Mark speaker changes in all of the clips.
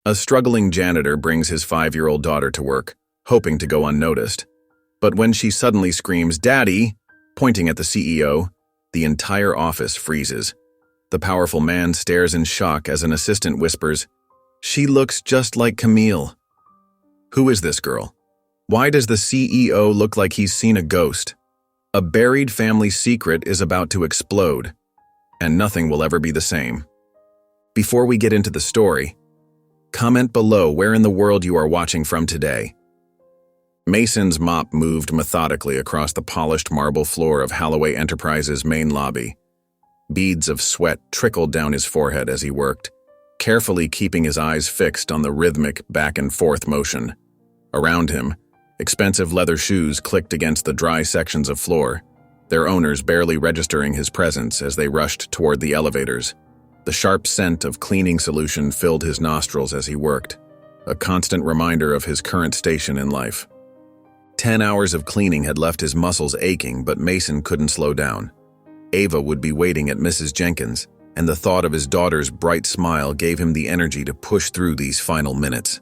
Speaker 1: A struggling janitor brings his 5-year-old daughter to work, hoping to go unnoticed. But when she suddenly screams, "Daddy!" pointing at the CEO, the entire office freezes. The powerful man stares in shock as an assistant whispers, "She looks just like Camille." Who is this girl? Why does the CEO look like he's seen a ghost? A buried family secret is about to explode, and nothing will ever be the same. Before we get into the story, comment below where in the world you are watching from today. Mason's mop moved methodically across the polished marble floor of Holloway Enterprises' main lobby. Beads of sweat trickled down his forehead as he worked, carefully keeping his eyes fixed on the rhythmic back-and-forth motion. Around him, expensive leather shoes clicked against the dry sections of floor, their owners barely registering his presence as they rushed toward the elevators. The sharp scent of cleaning solution filled his nostrils as he worked, a constant reminder of his current station in life. 10 hours of cleaning had left his muscles aching, but Mason couldn't slow down. Ava would be waiting at Mrs. Jenkins, and the thought of his daughter's bright smile gave him the energy to push through these final minutes.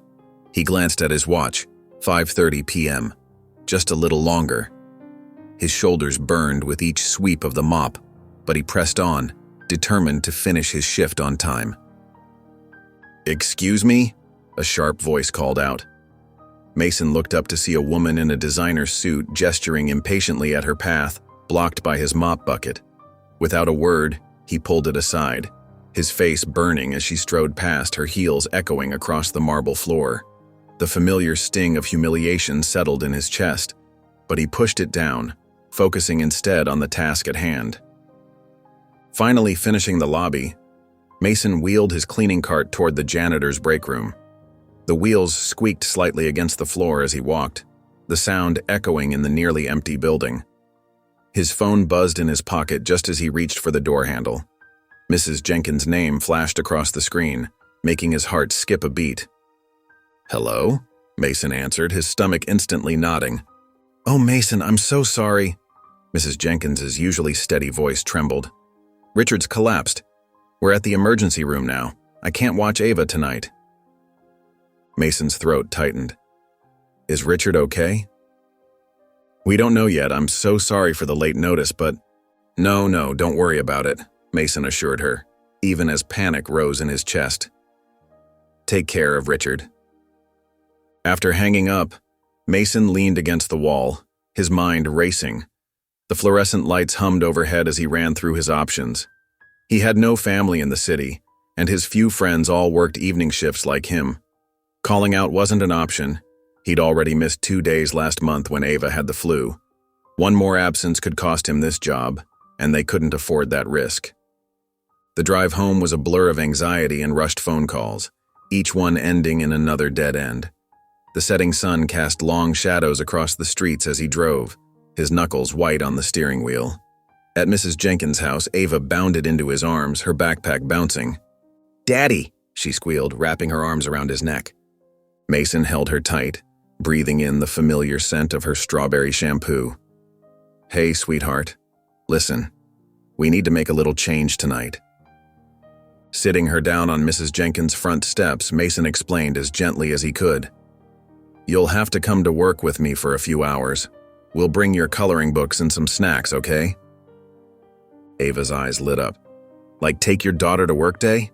Speaker 1: He glanced at his watch, 5:30 p.m. Just a little longer. His shoulders burned with each sweep of the mop, but he pressed on, determined to finish his shift on time. "Excuse me?" a sharp voice called out. Mason looked up to see a woman in a designer suit gesturing impatiently at her path, blocked by his mop bucket. Without a word, he pulled it aside, his face burning as she strode past, her heels echoing across the marble floor. The familiar sting of humiliation settled in his chest, but he pushed it down, focusing instead on the task at hand. Finally finishing the lobby, Mason wheeled his cleaning cart toward the janitor's break room. The wheels squeaked slightly against the floor as he walked, the sound echoing in the nearly empty building. His phone buzzed in his pocket just as he reached for the door handle. Mrs. Jenkins' name flashed across the screen, making his heart skip a beat. "Hello?" Mason answered, his stomach instantly nodding. "Oh, Mason, I'm so sorry." Mrs. Jenkins' usually steady voice trembled. "Richard's collapsed. We're at the emergency room now. I can't watch Ava tonight." Mason's throat tightened. "Is Richard okay?" "We don't know yet. I'm so sorry for the late notice, but—" No, don't worry about it," Mason assured her, even as panic rose in his chest. "Take care of Richard." After hanging up, Mason leaned against the wall, his mind racing. The fluorescent lights hummed overhead as he ran through his options. He had no family in the city, and his few friends all worked evening shifts like him. Calling out wasn't an option. He'd already missed 2 days last month when Ava had the flu. One more absence could cost him this job, and they couldn't afford that risk. The drive home was a blur of anxiety and rushed phone calls, each one ending in another dead end. The setting sun cast long shadows across the streets as he drove, his knuckles white on the steering wheel. At Mrs. Jenkins' house, Ava bounded into his arms, her backpack bouncing. "Daddy!" she squealed, wrapping her arms around his neck. Mason held her tight, breathing in the familiar scent of her strawberry shampoo. "Hey, sweetheart. Listen, we need to make a little change tonight." Sitting her down on Mrs. Jenkins' front steps, Mason explained as gently as he could. "You'll have to come to work with me for a few hours. We'll bring your coloring books and some snacks, okay?" Ava's eyes lit up. "Like take your daughter to work day?"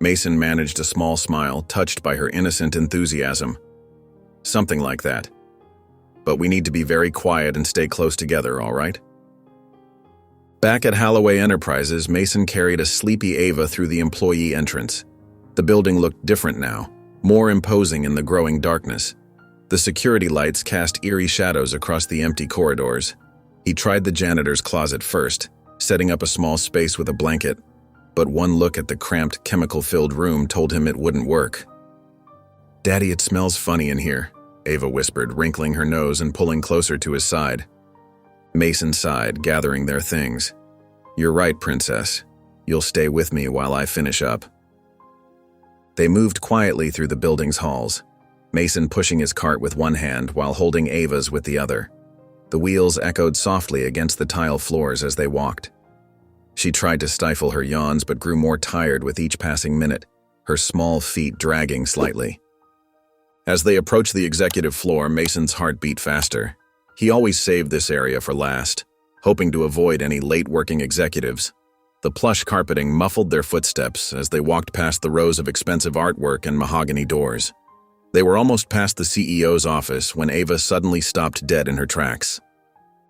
Speaker 1: Mason managed a small smile, touched by her innocent enthusiasm. "Something like that. But we need to be very quiet and stay close together, all right?" Back at Holloway Enterprises, Mason carried a sleepy Ava through the employee entrance. The building looked different now, more imposing in the growing darkness. The security lights cast eerie shadows across the empty corridors. He tried the janitor's closet first, setting up a small space with a blanket, but one look at the cramped, chemical-filled room told him it wouldn't work. "Daddy, it smells funny in here," Ava whispered, wrinkling her nose and pulling closer to his side. Mason sighed, gathering their things. "You're right, Princess. You'll stay with me while I finish up." They moved quietly through the building's halls, Mason pushing his cart with one hand while holding Ava's with the other. The wheels echoed softly against the tile floors as they walked. She tried to stifle her yawns but grew more tired with each passing minute, her small feet dragging slightly. As they approached the executive floor, Mason's heart beat faster. He always saved this area for last, hoping to avoid any late-working executives. The plush carpeting muffled their footsteps as they walked past the rows of expensive artwork and mahogany doors. They were almost past the CEO's office when Ava suddenly stopped dead in her tracks.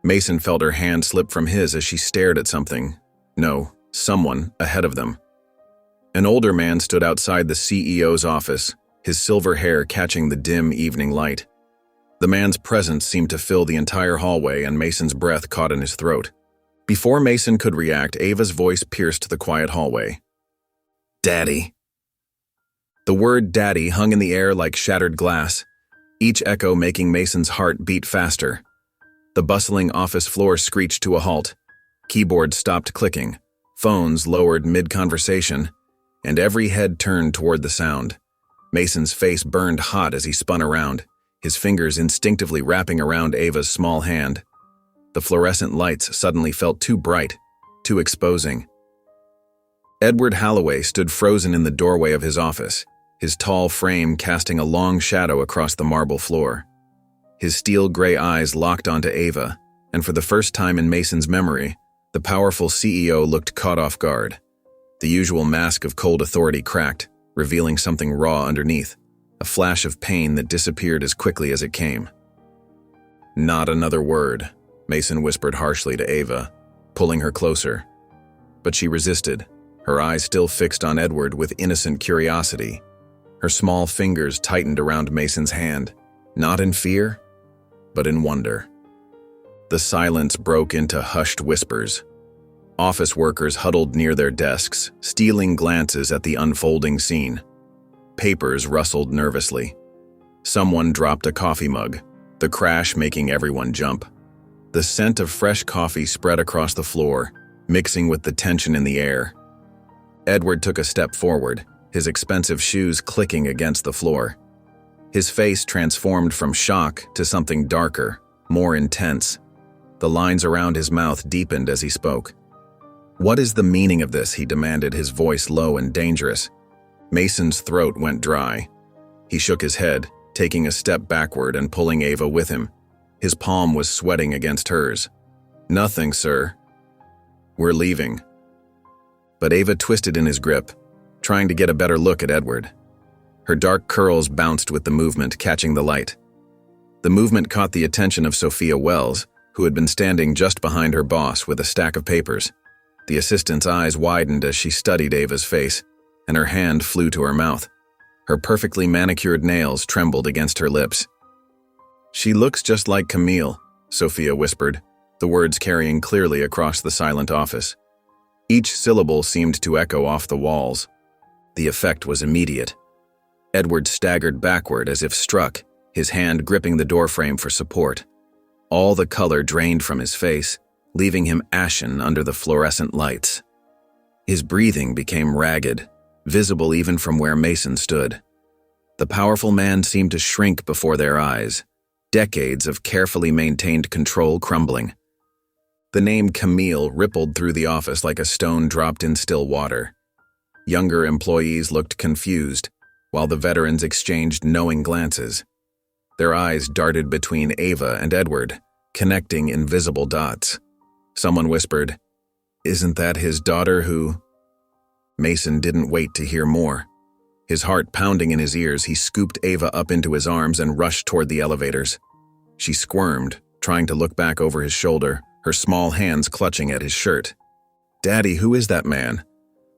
Speaker 1: Mason felt her hand slip from his as she stared at something. No, someone ahead of them. An older man stood outside the CEO's office, his silver hair catching the dim evening light. The man's presence seemed to fill the entire hallway, and Mason's breath caught in his throat. Before Mason could react, Ava's voice pierced the quiet hallway. "Daddy." The word "daddy" hung in the air like shattered glass, each echo making Mason's heart beat faster. The bustling office floor screeched to a halt. Keyboards stopped clicking, phones lowered mid-conversation, and every head turned toward the sound. Mason's face burned hot as he spun around, his fingers instinctively wrapping around Ava's small hand. The fluorescent lights suddenly felt too bright, too exposing. Edward Holloway stood frozen in the doorway of his office, his tall frame casting a long shadow across the marble floor. His steel-gray eyes locked onto Ava, and for the first time in Mason's memory, the powerful CEO looked caught off guard. The usual mask of cold authority cracked, revealing something raw underneath, a flash of pain that disappeared as quickly as it came. "Not another word," Mason whispered harshly to Ava, pulling her closer. But she resisted, her eyes still fixed on Edward with innocent curiosity. Her small fingers tightened around Mason's hand, not in fear, but in wonder. The silence broke into hushed whispers. Office workers huddled near their desks, stealing glances at the unfolding scene. Papers rustled nervously. Someone dropped a coffee mug, the crash making everyone jump. The scent of fresh coffee spread across the floor, mixing with the tension in the air. Edward took a step forward, his expensive shoes clicking against the floor. His face transformed from shock to something darker, more intense. The lines around his mouth deepened as he spoke. "What is the meaning of this?" he demanded, his voice low and dangerous. Mason's throat went dry. He shook his head, taking a step backward and pulling Ava with him. His palm was sweating against hers. "Nothing, sir. We're leaving." But Ava twisted in his grip, trying to get a better look at Edward. Her dark curls bounced with the movement, catching the light. The movement caught the attention of Sophia Wells, who had been standing just behind her boss with a stack of papers. The assistant's eyes widened as she studied Ava's face, and her hand flew to her mouth. Her perfectly manicured nails trembled against her lips. "She looks just like Camille," Sophia whispered, the words carrying clearly across the silent office. Each syllable seemed to echo off the walls. The effect was immediate. Edward staggered backward as if struck, his hand gripping the doorframe for support. All the color drained from his face, leaving him ashen under the fluorescent lights. His breathing became ragged, visible even from where Mason stood. The powerful man seemed to shrink before their eyes, decades of carefully maintained control crumbling. The name Camille rippled through the office like a stone dropped in still water. Younger employees looked confused, while the veterans exchanged knowing glances. Their eyes darted between Ava and Edward, connecting invisible dots. Someone whispered, "Isn't that his daughter who—" Mason didn't wait to hear more. His heart pounding in his ears, he scooped Ava up into his arms and rushed toward the elevators. She squirmed, trying to look back over his shoulder, her small hands clutching at his shirt. "Daddy, who is that man?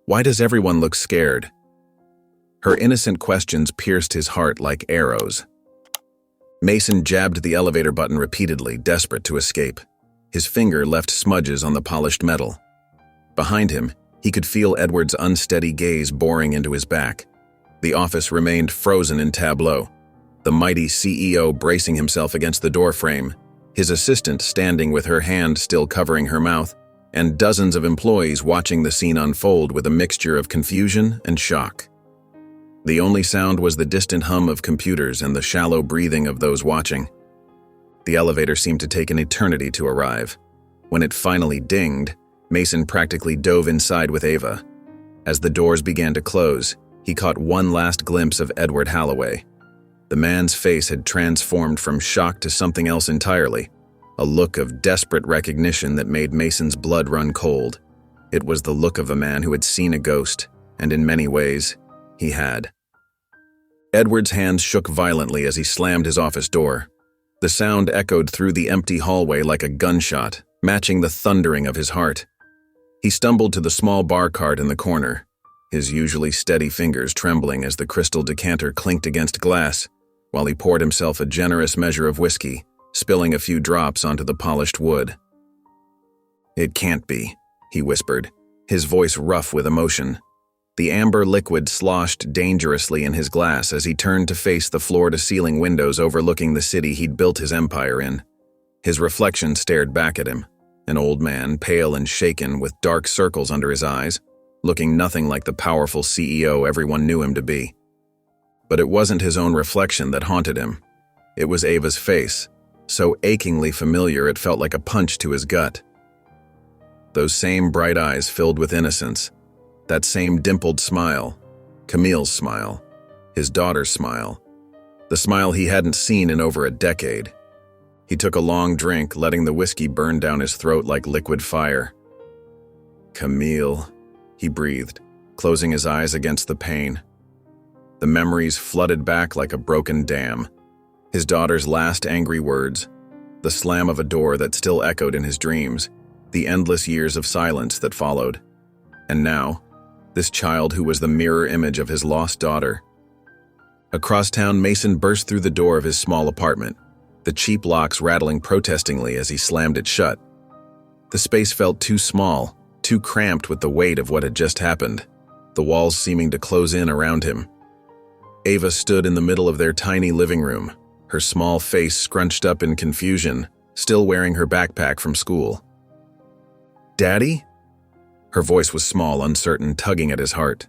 Speaker 1: Why does everyone look scared?" Her innocent questions pierced his heart like arrows. Mason jabbed the elevator button repeatedly, desperate to escape. His finger left smudges on the polished metal. Behind him, he could feel Edward's unsteady gaze boring into his back. The office remained frozen in tableau, the mighty CEO bracing himself against the doorframe, his assistant standing with her hand still covering her mouth, and dozens of employees watching the scene unfold with a mixture of confusion and shock. The only sound was the distant hum of computers and the shallow breathing of those watching. The elevator seemed to take an eternity to arrive. When it finally dinged, Mason practically dove inside with Ava. As the doors began to close, he caught one last glimpse of Edward Halloway. The man's face had transformed from shock to something else entirely, a look of desperate recognition that made Mason's blood run cold. It was the look of a man who had seen a ghost, and in many ways, he had. Edward's hands shook violently as he slammed his office door. The sound echoed through the empty hallway like a gunshot, matching the thundering of his heart. He stumbled to the small bar cart in the corner, his usually steady fingers trembling as the crystal decanter clinked against glass, while he poured himself a generous measure of whiskey, spilling a few drops onto the polished wood. "It can't be," he whispered, his voice rough with emotion. The amber liquid sloshed dangerously in his glass as he turned to face the floor-to-ceiling windows overlooking the city he'd built his empire in. His reflection stared back at him, an old man, pale and shaken with dark circles under his eyes, looking nothing like the powerful CEO everyone knew him to be. But it wasn't his own reflection that haunted him. It was Ava's face, so achingly familiar it felt like a punch to his gut. Those same bright eyes filled with innocence, that same dimpled smile, Camille's smile, his daughter's smile, the smile he hadn't seen in over a decade. He took a long drink, letting the whiskey burn down his throat like liquid fire. "Camille," he breathed, closing his eyes against the pain. The memories flooded back like a broken dam. His daughter's last angry words, the slam of a door that still echoed in his dreams, the endless years of silence that followed. And now, this child who was the mirror image of his lost daughter. Across town, Mason burst through the door of his small apartment, the cheap locks rattling protestingly as he slammed it shut. The space felt too small, too cramped with the weight of what had just happened, the walls seeming to close in around him. Ava stood in the middle of their tiny living room, her small face scrunched up in confusion, still wearing her backpack from school. "Daddy?" Her voice was small, uncertain, tugging at his heart.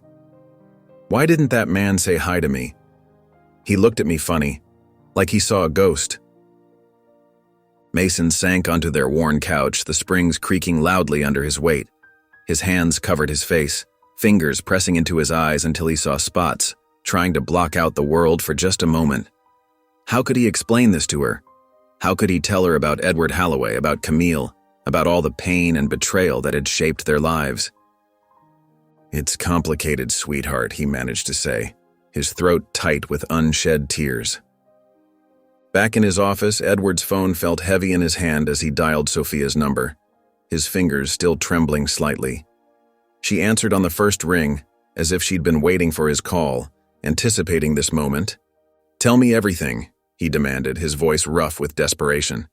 Speaker 1: "Why didn't that man say hi to me? He looked at me funny, like he saw a ghost." Mason sank onto their worn couch, the springs creaking loudly under his weight. His hands covered his face, fingers pressing into his eyes until he saw spots, trying to block out the world for just a moment. How could he explain this to her? How could he tell her about Edward Halloway, about Camille, about all the pain and betrayal that had shaped their lives? "It's complicated, sweetheart," he managed to say, his throat tight with unshed tears. Back in his office, Edward's phone felt heavy in his hand as he dialed Sophia's number, his fingers still trembling slightly. She answered on the first ring, as if she'd been waiting for his call, anticipating this moment. "Tell me everything," he demanded, his voice rough with desperation.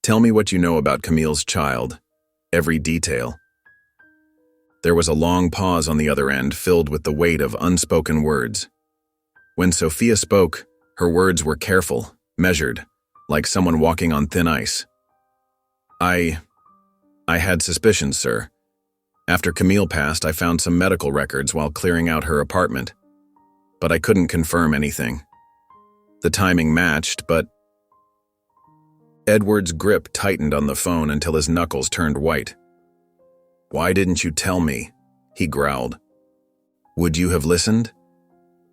Speaker 1: "Tell me what you know about Camille's child. Every detail." There was a long pause on the other end, filled with the weight of unspoken words. When Sophia spoke, her words were careful, measured, like someone walking on thin ice. I had suspicions, sir. After Camille passed, I found some medical records while clearing out her apartment. But I couldn't confirm anything. The timing matched, but..." Edward's grip tightened on the phone until his knuckles turned white. "Why didn't you tell me?" he growled. "Would you have listened?"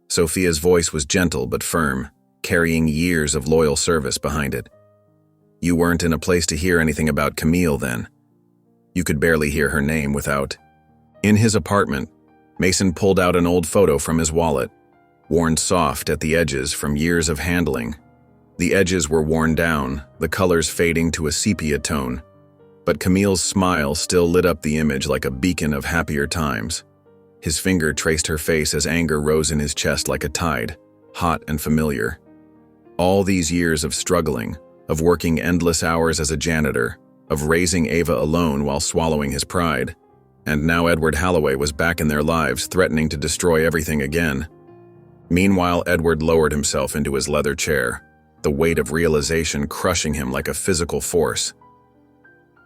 Speaker 1: Sophia's voice was gentle but firm, carrying years of loyal service behind it. "You weren't in a place to hear anything about Camille then. You could barely hear her name without..." In his apartment, Mason pulled out an old photo from his wallet, worn soft at the edges from years of handling. The edges were worn down, the colors fading to a sepia tone, but Camille's smile still lit up the image like a beacon of happier times. His finger traced her face as anger rose in his chest like a tide, hot and familiar. All these years of struggling, of working endless hours as a janitor, of raising Ava alone while swallowing his pride, and now Edward Halloway was back in their lives, threatening to destroy everything again. Meanwhile, Edward lowered himself into his leather chair, the weight of realization crushing him like a physical force.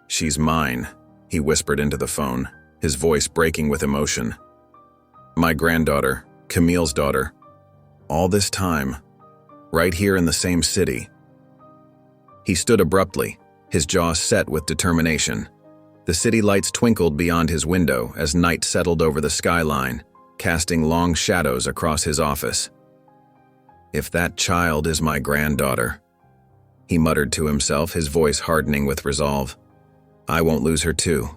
Speaker 1: "She's mine," he whispered into the phone, his voice breaking with emotion. "My granddaughter, Camille's daughter. All this time, right here in the same city." He stood abruptly, his jaw set with determination. The city lights twinkled beyond his window as night settled over the skyline, casting long shadows across his office. "If that child is my granddaughter," he muttered to himself, his voice hardening with resolve, "I won't lose her too.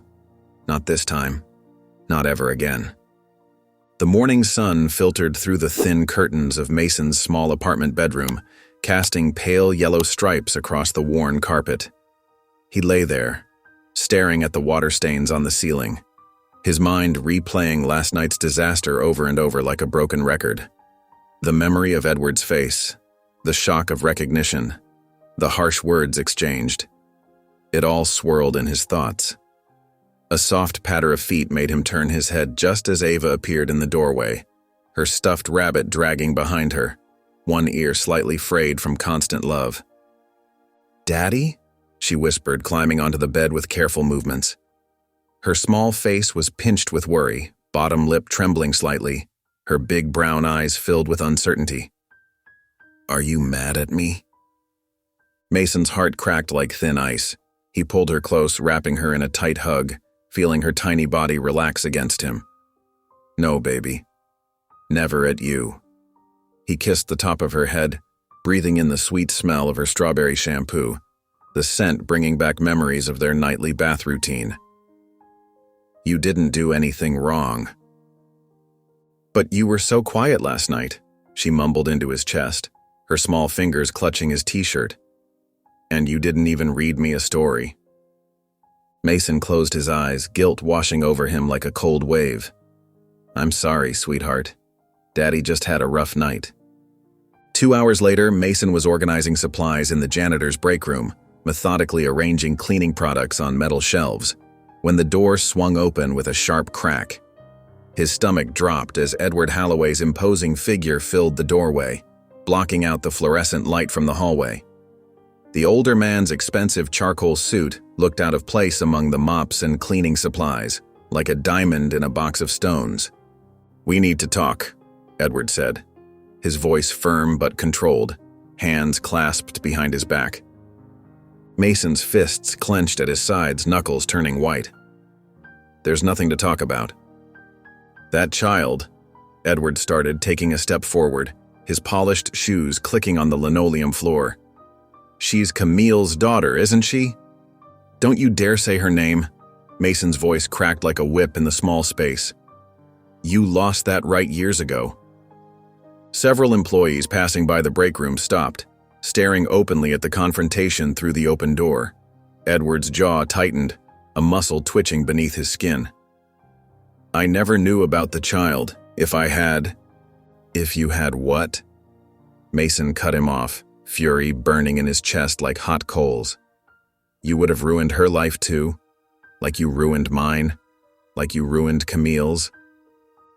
Speaker 1: Not this time. Not ever again." The morning sun filtered through the thin curtains of Mason's small apartment bedroom, casting pale yellow stripes across the worn carpet. He lay there, staring at the water stains on the ceiling, his mind replaying last night's disaster over and over like a broken record. The memory of Edward's face, the shock of recognition, the harsh words exchanged. It all swirled in his thoughts. A soft patter of feet made him turn his head just as Ava appeared in the doorway, her stuffed rabbit dragging behind her, one ear slightly frayed from constant love. "Daddy?" she whispered, climbing onto the bed with careful movements. Her small face was pinched with worry, bottom lip trembling slightly, her big brown eyes filled with uncertainty. "Are you mad at me?" Mason's heart cracked like thin ice. He pulled her close, wrapping her in a tight hug, feeling her tiny body relax against him. "No, baby. Never at you." He kissed the top of her head, breathing in the sweet smell of her strawberry shampoo, the scent bringing back memories of their nightly bath routine. "You didn't do anything wrong." "But you were so quiet last night," she mumbled into his chest, her small fingers clutching his t-shirt. "And you didn't even read me a story." Mason closed his eyes, guilt washing over him like a cold wave. "I'm sorry, sweetheart. Daddy just had a rough night." 2 hours later, Mason was organizing supplies in the janitor's break room, methodically arranging cleaning products on metal shelves, when the door swung open with a sharp crack. His stomach dropped as Edward Holloway's imposing figure filled the doorway, blocking out the fluorescent light from the hallway. The older man's expensive charcoal suit looked out of place among the mops and cleaning supplies, like a diamond in a box of stones. "We need to talk," Edward said, his voice firm but controlled, hands clasped behind his back. Mason's fists clenched at his sides, knuckles turning white. "There's nothing to talk about." "That child," Edward started, taking a step forward, his polished shoes clicking on the linoleum floor. "She's Camille's daughter, isn't she?" "Don't you dare say her name." Mason's voice cracked like a whip in the small space. "You lost that right years ago." Several employees passing by the break room stopped, staring openly at the confrontation through the open door. Edward's jaw tightened, a muscle twitching beneath his skin. "I never knew about the child. If I had..." "If you had what?" Mason cut him off, fury burning in his chest like hot coals. "You would have ruined her life too? Like you ruined mine? Like you ruined Camille's?"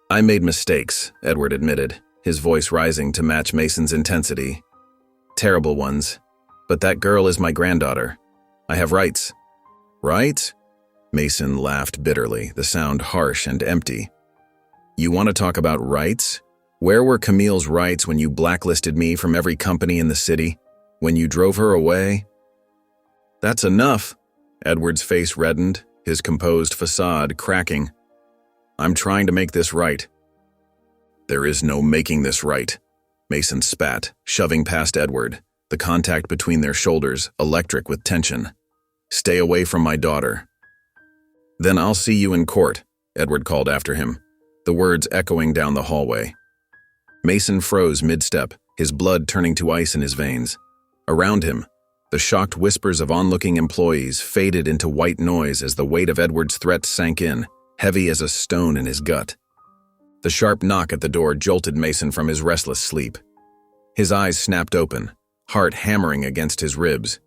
Speaker 1: "I made mistakes," Edward admitted, his voice rising to match Mason's intensity. "Terrible ones. But that girl is my granddaughter. I have rights." "Rights?" Mason laughed bitterly, the sound harsh and empty. "You want to talk about rights? Where were Camille's rights when you blacklisted me from every company in the city? When you drove her away?" "That's enough." Edward's face reddened, his composed facade cracking. "I'm trying to make this right." "There is no making this right," Mason spat, shoving past Edward, the contact between their shoulders electric with tension. "Stay away from my daughter." "Then I'll see you in court," Edward called after him, the words echoing down the hallway. Mason froze mid-step, his blood turning to ice in his veins. Around him, the shocked whispers of onlooking employees faded into white noise as the weight of Edward's threat sank in, heavy as a stone in his gut. The sharp knock at the door jolted Mason from his restless sleep. His eyes snapped open, heart hammering against his ribs.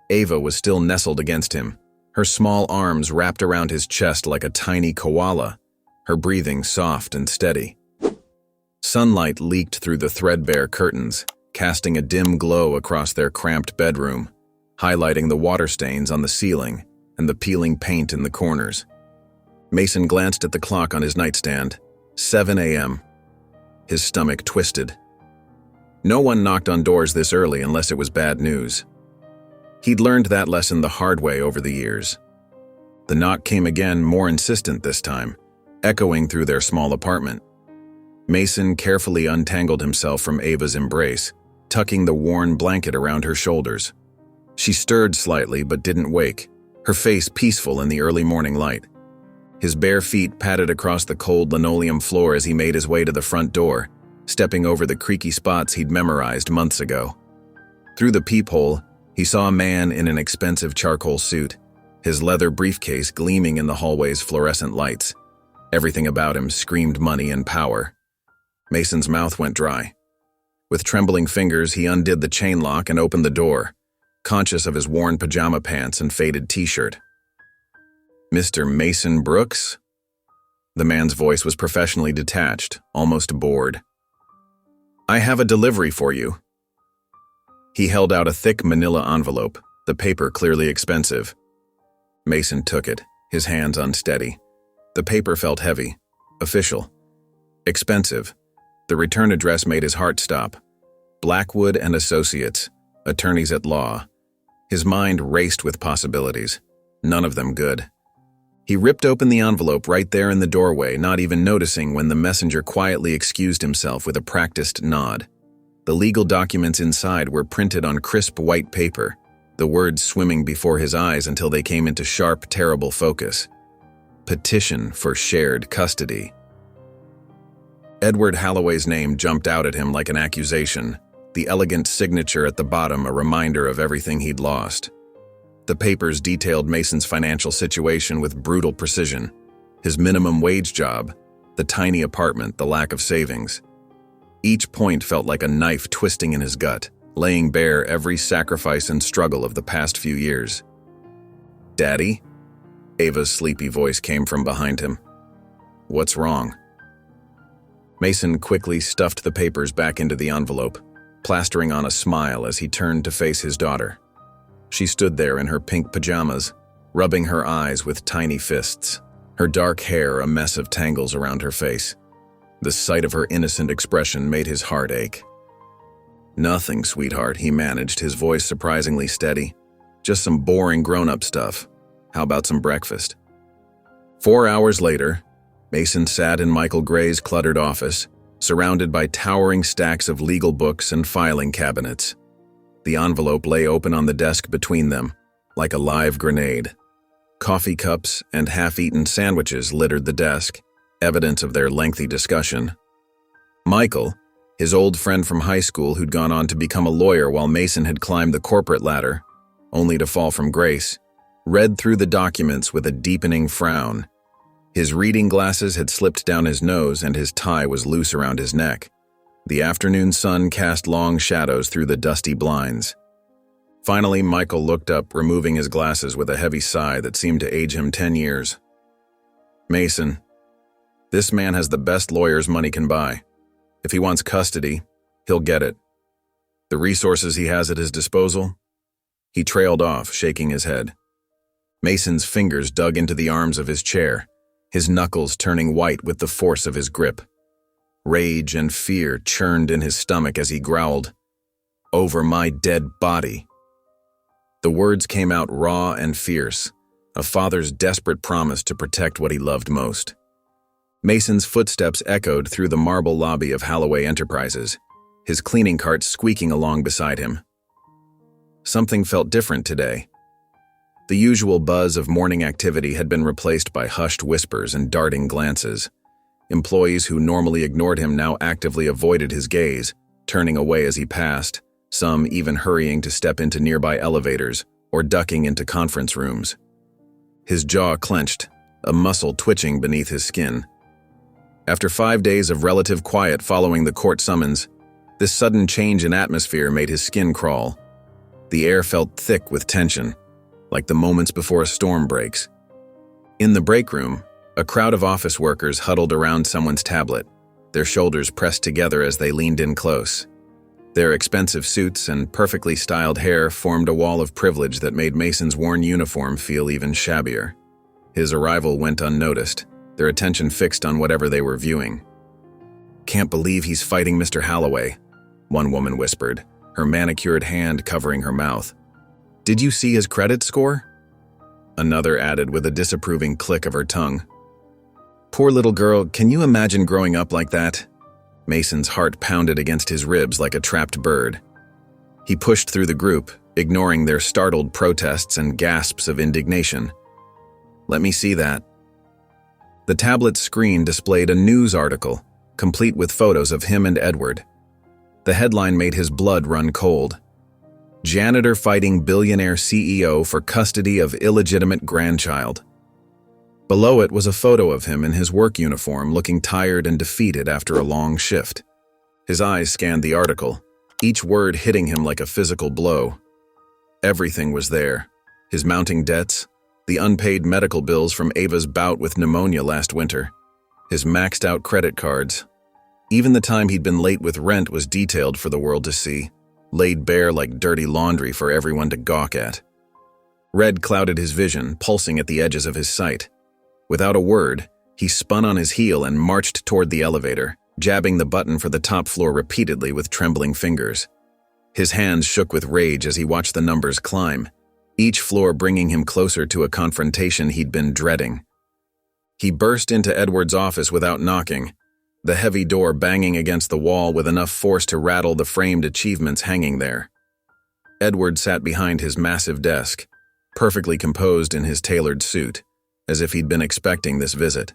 Speaker 1: Ava was still nestled against him, her small arms wrapped around his chest like a tiny koala, her breathing soft and steady. Sunlight leaked through the threadbare curtains, casting a dim glow across their cramped bedroom, highlighting the water stains on the ceiling and the peeling paint in the corners. Mason glanced at the clock on his nightstand. 7 a.m. His stomach twisted. No one knocked on doors this early unless it was bad news. He'd learned that lesson the hard way over the years. The knock came again, more insistent this time, echoing through their small apartment, Mason carefully untangled himself from Ava's embrace, tucking the worn blanket around her shoulders. She stirred slightly but didn't wake, her face peaceful in the early morning light. His bare feet patted across the cold linoleum floor as he made his way to the front door, stepping over the creaky spots he'd memorized months ago. Through the peephole, he saw a man in an expensive charcoal suit, his leather briefcase gleaming in the hallway's fluorescent lights. Everything about him screamed money and power. Mason's mouth went dry. With trembling fingers, he undid the chain lock and opened the door, conscious of his worn pajama pants and faded t-shirt. "Mr. Mason Brooks?" The man's voice was professionally detached, almost bored. "I have a delivery for you." He held out a thick manila envelope, the paper clearly expensive. Mason took it, his hands unsteady. The paper felt heavy, official, expensive. The return address made his heart stop. Blackwood and Associates, attorneys at law. His mind raced with possibilities, none of them good. He ripped open the envelope right there in the doorway, not even noticing when the messenger quietly excused himself with a practiced nod. The legal documents inside were printed on crisp white paper, the words swimming before his eyes until they came into sharp, terrible focus. Petition for shared custody. Edward Halloway's name jumped out at him like an accusation, the elegant signature at the bottom a reminder of everything he'd lost. The papers detailed Mason's financial situation with brutal precision. His minimum wage job, the tiny apartment, the lack of savings. Each point felt like a knife twisting in his gut, laying bare every sacrifice and struggle of the past few years. "Daddy?" Ava's sleepy voice came from behind him. "What's wrong?" Mason quickly stuffed the papers back into the envelope, plastering on a smile as he turned to face his daughter. She stood there in her pink pajamas, rubbing her eyes with tiny fists, her dark hair a mess of tangles around her face. The sight of her innocent expression made his heart ache. "Nothing, sweetheart," he managed, his voice surprisingly steady. "Just some boring grown-up stuff. How about some breakfast?" 4 hours later, Mason sat in Michael Gray's cluttered office, surrounded by towering stacks of legal books and filing cabinets. The envelope lay open on the desk between them, like a live grenade. Coffee cups and half-eaten sandwiches littered the desk, evidence of their lengthy discussion. Michael, his old friend from high school who'd gone on to become a lawyer while Mason had climbed the corporate ladder, only to fall from grace, read through the documents with a deepening frown. His reading glasses had slipped down his nose and his tie was loose around his neck. The afternoon sun cast long shadows through the dusty blinds. Finally, Michael looked up, removing his glasses with a heavy sigh that seemed to age him 10 years. "Mason, this man has the best lawyers money can buy. If he wants custody, he'll get it. The resources he has at his disposal." He trailed off, shaking his head. Mason's fingers dug into the arms of his chair, his knuckles turning white with the force of his grip. Rage and fear churned in his stomach as he growled, "Over my dead body." The words came out raw and fierce, a father's desperate promise to protect what he loved most. Mason's footsteps echoed through the marble lobby of Halloway Enterprises, his cleaning cart squeaking along beside him. Something felt different today. The usual buzz of morning activity had been replaced by hushed whispers and darting glances. Employees who normally ignored him now actively avoided his gaze, turning away as he passed, some even hurrying to step into nearby elevators or ducking into conference rooms. His jaw clenched, a muscle twitching beneath his skin. After 5 days of relative quiet following the court summons, this sudden change in atmosphere made his skin crawl. The air felt thick with tension, like the moments before a storm breaks. In the break room, a crowd of office workers huddled around someone's tablet, their shoulders pressed together as they leaned in close. Their expensive suits and perfectly styled hair formed a wall of privilege that made Mason's worn uniform feel even shabbier. His arrival went unnoticed, their attention fixed on whatever they were viewing. "Can't believe he's fighting Mr. Halloway," one woman whispered, her manicured hand covering her mouth. "Did you see his credit score?" Another added with a disapproving click of her tongue. "Poor little girl, can you imagine growing up like that? Mason's heart pounded against his ribs like a trapped bird. He pushed through the group, ignoring their startled protests and gasps of indignation. "Let me see that." The tablet's screen displayed a news article, complete with photos of him and Edward. The headline made his blood run cold. "Janitor fighting billionaire CEO for custody of illegitimate grandchild." Below it was a photo of him in his work uniform, looking tired and defeated after a long shift. His eyes scanned the article, each word hitting him like a physical blow. Everything was there: his mounting debts, the unpaid medical bills from Ava's bout with pneumonia last winter, his maxed-out credit cards. Even the time he'd been late with rent was detailed for the world to see, laid bare like dirty laundry for everyone to gawk at. Red clouded his vision, pulsing at the edges of his sight. Without a word, he spun on his heel and marched toward the elevator, jabbing the button for the top floor repeatedly with trembling fingers. His hands shook with rage as he watched the numbers climb, each floor bringing him closer to a confrontation he'd been dreading. He burst into Edward's office without knocking, the heavy door banging against the wall with enough force to rattle the framed achievements hanging there. Edward sat behind his massive desk, perfectly composed in his tailored suit, as if he'd been expecting this visit.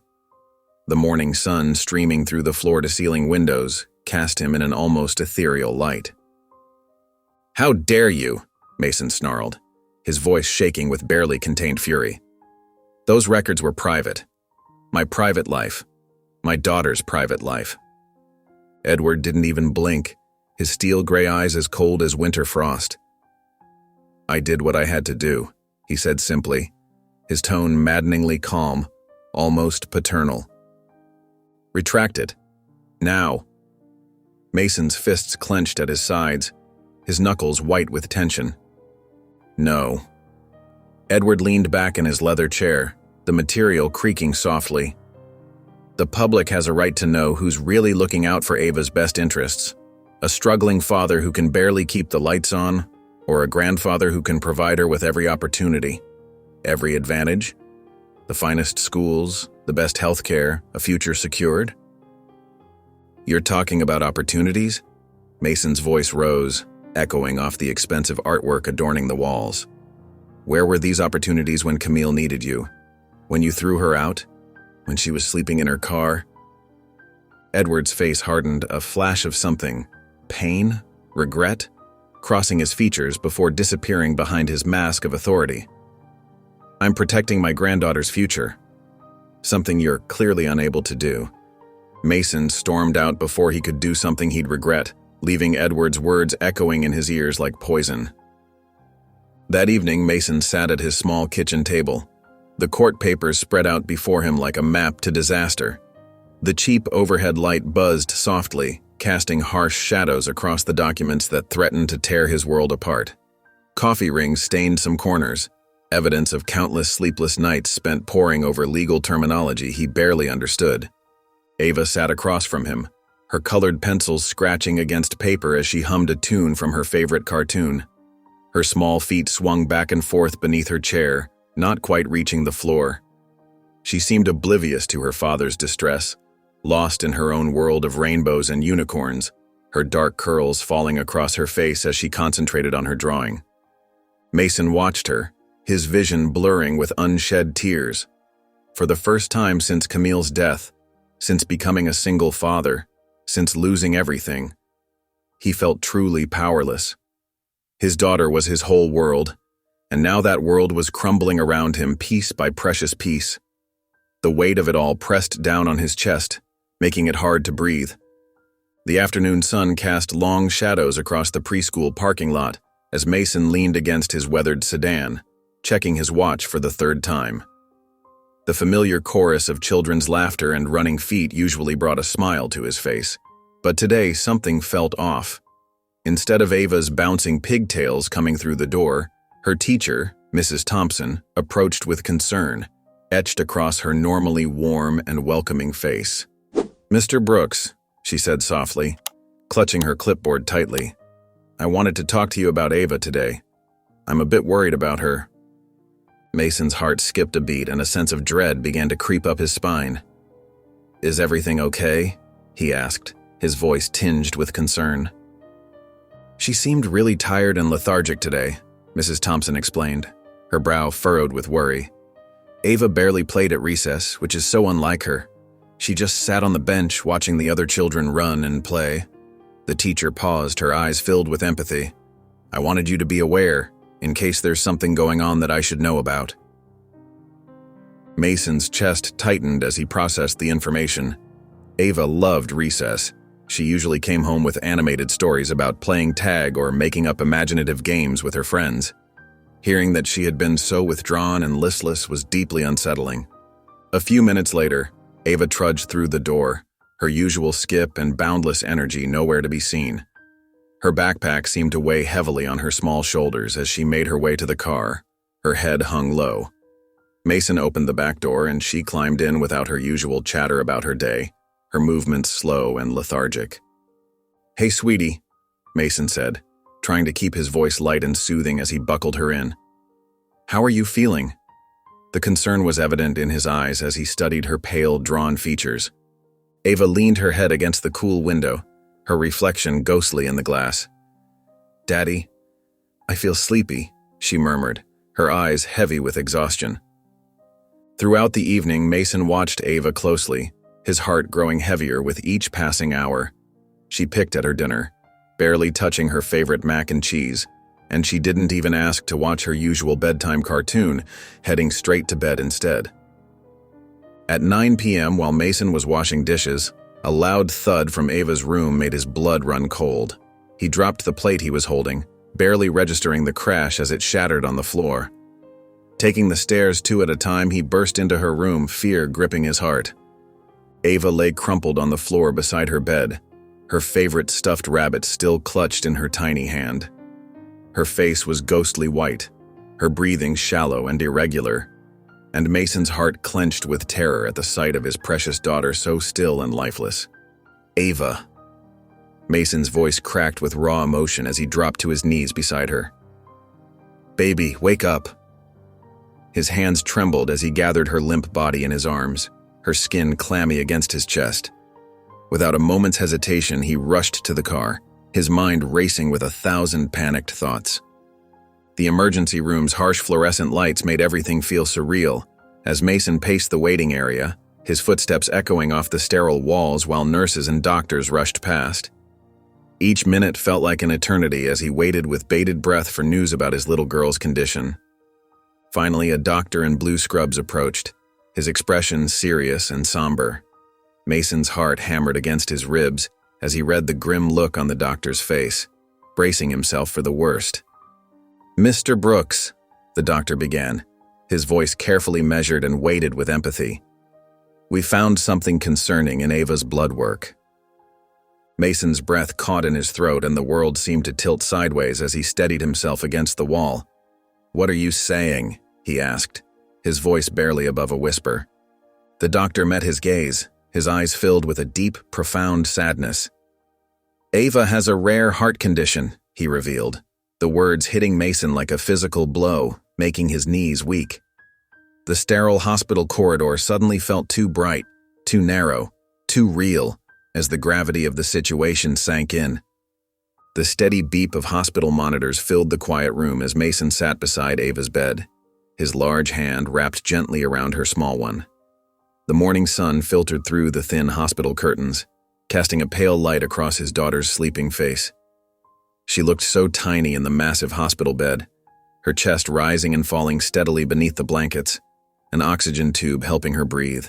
Speaker 1: The morning sun streaming through the floor-to-ceiling windows cast him in an almost ethereal light. "How dare you?" Mason snarled, his voice shaking with barely contained fury. "Those records were private. My private life. My daughter's private life." Edward didn't even blink, his steel gray eyes as cold as winter frost. "I did what I had to do," he said simply, his tone maddeningly calm, almost paternal. "Retract it. Now." Mason's fists clenched at his sides, his knuckles white with tension. "No." Edward leaned back in his leather chair, the material creaking softly. "The public has a right to know who's really looking out for Ava's best interests. A struggling father who can barely keep the lights on, or a grandfather who can provide her with every opportunity. Every advantage? The finest schools, the best health care, a future secured? You're talking about opportunities?" Mason's voice rose, echoing off the expensive artwork adorning the walls. "Where were these opportunities when Camille needed you? When you threw her out? When she was sleeping in her car?" Edward's face hardened, a flash of something, pain, regret, crossing his features before disappearing behind his mask of authority. "I'm protecting my granddaughter's future. Something you're clearly unable to do." Mason stormed out before he could do something he'd regret, leaving Edward's words echoing in his ears like poison. That evening, Mason sat at his small kitchen table, the court papers spread out before him like a map to disaster. The cheap overhead light buzzed softly, casting harsh shadows across the documents that threatened to tear his world apart. Coffee rings stained some corners, evidence of countless sleepless nights spent poring over legal terminology he barely understood. Ava sat across from him, her colored pencils scratching against paper as she hummed a tune from her favorite cartoon. Her small feet swung back and forth beneath her chair, not quite reaching the floor. She seemed oblivious to her father's distress, lost in her own world of rainbows and unicorns, her dark curls falling across her face as she concentrated on her drawing. Mason watched her, his vision blurring with unshed tears. For the first time since Camille's death, since becoming a single father, since losing everything, he felt truly powerless. His daughter was his whole world, and now that world was crumbling around him piece by precious piece. The weight of it all pressed down on his chest, making it hard to breathe. The afternoon sun cast long shadows across the preschool parking lot as Mason leaned against his weathered sedan, checking his watch for the third time. The familiar chorus of children's laughter and running feet usually brought a smile to his face, but today something felt off. Instead of Ava's bouncing pigtails coming through the door, her teacher, Mrs. Thompson, approached with concern, etched across her normally warm and welcoming face. "Mr. Brooks," she said softly, clutching her clipboard tightly, "I wanted to talk to you about Ava today. I'm a bit worried about her." Mason's heart skipped a beat and a sense of dread began to creep up his spine. "Is everything okay?" he asked, his voice tinged with concern. "She seemed really tired and lethargic today," Mrs. Thompson explained, her brow furrowed with worry. "Ava barely played at recess, which is so unlike her. She just sat on the bench watching the other children run and play." The teacher paused, her eyes filled with empathy. "I wanted you to be aware, in case there's something going on that I should know about." Mason's chest tightened as he processed the information. Ava loved recess. She usually came home with animated stories about playing tag or making up imaginative games with her friends. Hearing that she had been so withdrawn and listless was deeply unsettling. A few minutes later, Ava trudged through the door, her usual skip and boundless energy nowhere to be seen. Her backpack seemed to weigh heavily on her small shoulders as she made her way to the car, her head hung low. Mason opened the back door and she climbed in without her usual chatter about her day, her movements slow and lethargic. "Hey, sweetie," Mason said, trying to keep his voice light and soothing as he buckled her in. "How are you feeling?" The concern was evident in his eyes as he studied her pale, drawn features. Ava leaned her head against the cool window, her reflection ghostly in the glass. "Daddy, I feel sleepy," she murmured, her eyes heavy with exhaustion. Throughout the evening, Mason watched Ava closely, his heart growing heavier with each passing hour. She picked at her dinner, barely touching her favorite mac and cheese, and she didn't even ask to watch her usual bedtime cartoon, heading straight to bed instead. At 9 p.m., while Mason was washing dishes, a loud thud from Ava's room made his blood run cold. He dropped the plate he was holding, barely registering the crash as it shattered on the floor. Taking the stairs 2 at a time, he burst into her room, fear gripping his heart. Ava lay crumpled on the floor beside her bed, her favorite stuffed rabbit still clutched in her tiny hand. Her face was ghostly white, her breathing shallow and irregular, and Mason's heart clenched with terror at the sight of his precious daughter so still and lifeless. "Ava." Mason's voice cracked with raw emotion as he dropped to his knees beside her. "Baby, wake up." His hands trembled as he gathered her limp body in his arms, her skin clammy against his chest. Without a moment's hesitation, he rushed to the car, his mind racing with 1,000 panicked thoughts. The emergency room's harsh fluorescent lights made everything feel surreal. As Mason paced the waiting area, his footsteps echoing off the sterile walls while nurses and doctors rushed past. Each minute felt like an eternity as he waited with bated breath for news about his little girl's condition. Finally, a doctor in blue scrubs approached, his expression serious and somber. Mason's heart hammered against his ribs as he read the grim look on the doctor's face, bracing himself for the worst. "Mr. Brooks," the doctor began, his voice carefully measured and weighted with empathy. "We found something concerning in Ava's blood work." Mason's breath caught in his throat and the world seemed to tilt sideways as he steadied himself against the wall. "What are you saying?" he asked, his voice barely above a whisper. The doctor met his gaze, his eyes filled with a deep, profound sadness. "Ava has a rare heart condition," he revealed, the words hitting Mason like a physical blow, making his knees weak. The sterile hospital corridor suddenly felt too bright, too narrow, too real, as the gravity of the situation sank in. The steady beep of hospital monitors filled the quiet room as Mason sat beside Ava's bed, his large hand wrapped gently around her small one. The morning sun filtered through the thin hospital curtains, casting a pale light across his daughter's sleeping face. She looked so tiny in the massive hospital bed, her chest rising and falling steadily beneath the blankets, an oxygen tube helping her breathe.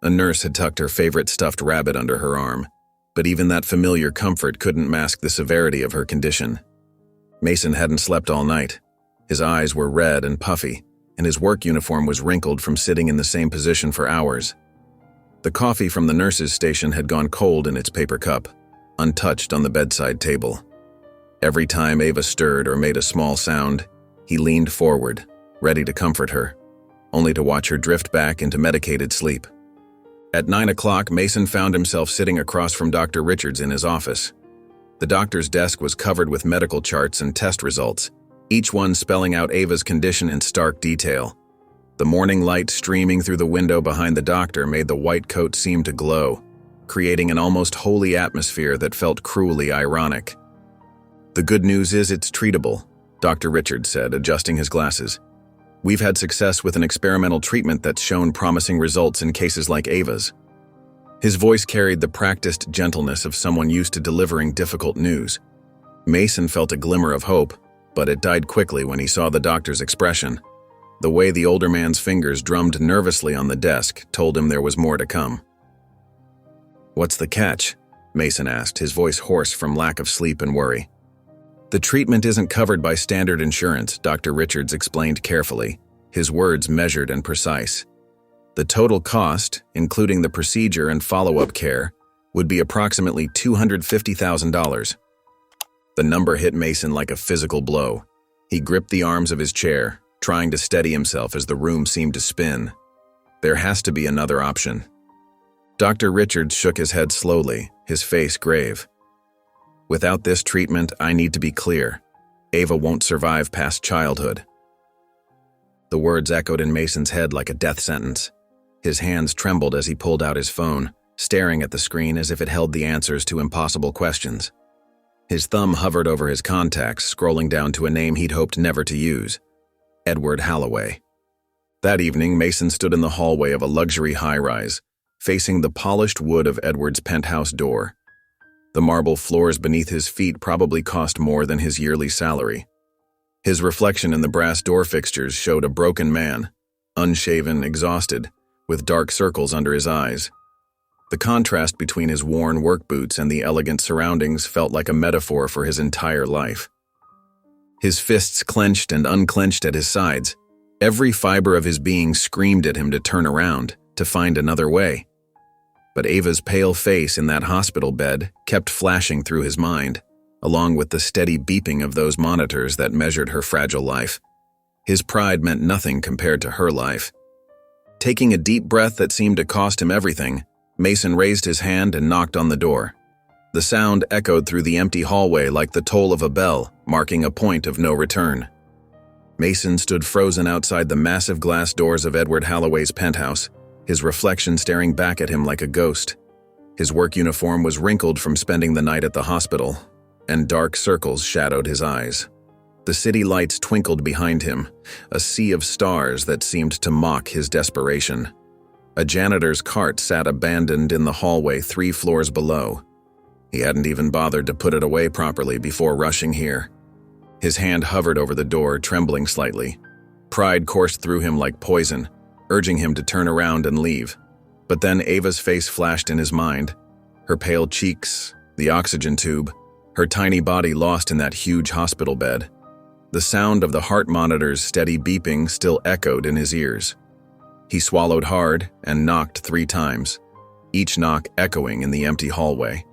Speaker 1: A nurse had tucked her favorite stuffed rabbit under her arm, but even that familiar comfort couldn't mask the severity of her condition. Mason hadn't slept all night. His eyes were red and puffy, and his work uniform was wrinkled from sitting in the same position for hours. The coffee from the nurse's station had gone cold in its paper cup, untouched on the bedside table. Every time Ava stirred or made a small sound, he leaned forward, ready to comfort her, only to watch her drift back into medicated sleep. At 9 o'clock, Mason found himself sitting across from Dr. Richards in his office. The doctor's desk was covered with medical charts and test results, each one spelling out Ava's condition in stark detail. The morning light streaming through the window behind the doctor made the white coat seem to glow, creating an almost holy atmosphere that felt cruelly ironic. "The good news is it's treatable," Dr. Richards said, adjusting his glasses. "We've had success with an experimental treatment that's shown promising results in cases like Ava's." His voice carried the practiced gentleness of someone used to delivering difficult news. Mason felt a glimmer of hope, but it died quickly when he saw the doctor's expression. The way the older man's fingers drummed nervously on the desk told him there was more to come. "What's the catch?" Mason asked, his voice hoarse from lack of sleep and worry. "The treatment isn't covered by standard insurance," Dr. Richards explained carefully, his words measured and precise. "The total cost, including the procedure and follow-up care, would be approximately $250,000. The number hit Mason like a physical blow. He gripped the arms of his chair, trying to steady himself as the room seemed to spin. There has to be another option. Dr. Richards shook his head slowly, his face grave. "Without this treatment, I need to be clear. Ava won't survive past childhood." The words echoed in Mason's head like a death sentence. His hands trembled as he pulled out his phone, staring at the screen as if it held the answers to impossible questions. His thumb hovered over his contacts, scrolling down to a name he'd hoped never to use: Edward Halloway. That evening, Mason stood in the hallway of a luxury high-rise, facing the polished wood of Edward's penthouse door. The marble floors beneath his feet probably cost more than his yearly salary. His reflection in the brass door fixtures showed a broken man, unshaven, exhausted, with dark circles under his eyes. The contrast between his worn work boots and the elegant surroundings felt like a metaphor for his entire life. His fists clenched and unclenched at his sides. Every fiber of his being screamed at him to turn around, to find another way. But Ava's pale face in that hospital bed kept flashing through his mind, along with the steady beeping of those monitors that measured her fragile life. His pride meant nothing compared to her life. Taking a deep breath that seemed to cost him everything, Mason raised his hand and knocked on the door. The sound echoed through the empty hallway like the toll of a bell, marking a point of no return. Mason stood frozen outside the massive glass doors of Edward Halloway's penthouse, his reflection staring back at him like a ghost. His work uniform was wrinkled from spending the night at the hospital, and dark circles shadowed his eyes. The city lights twinkled behind him, a sea of stars that seemed to mock his desperation. A janitor's cart sat abandoned in the hallway 3 floors below. He hadn't even bothered to put it away properly before rushing here. His hand hovered over the door, trembling slightly. Pride coursed through him like poison, urging him to turn around and leave. But then Ava's face flashed in his mind. Her pale cheeks, the oxygen tube, her tiny body lost in that huge hospital bed. The sound of the heart monitor's steady beeping still echoed in his ears. He swallowed hard and knocked 3 times, each knock echoing in the empty hallway.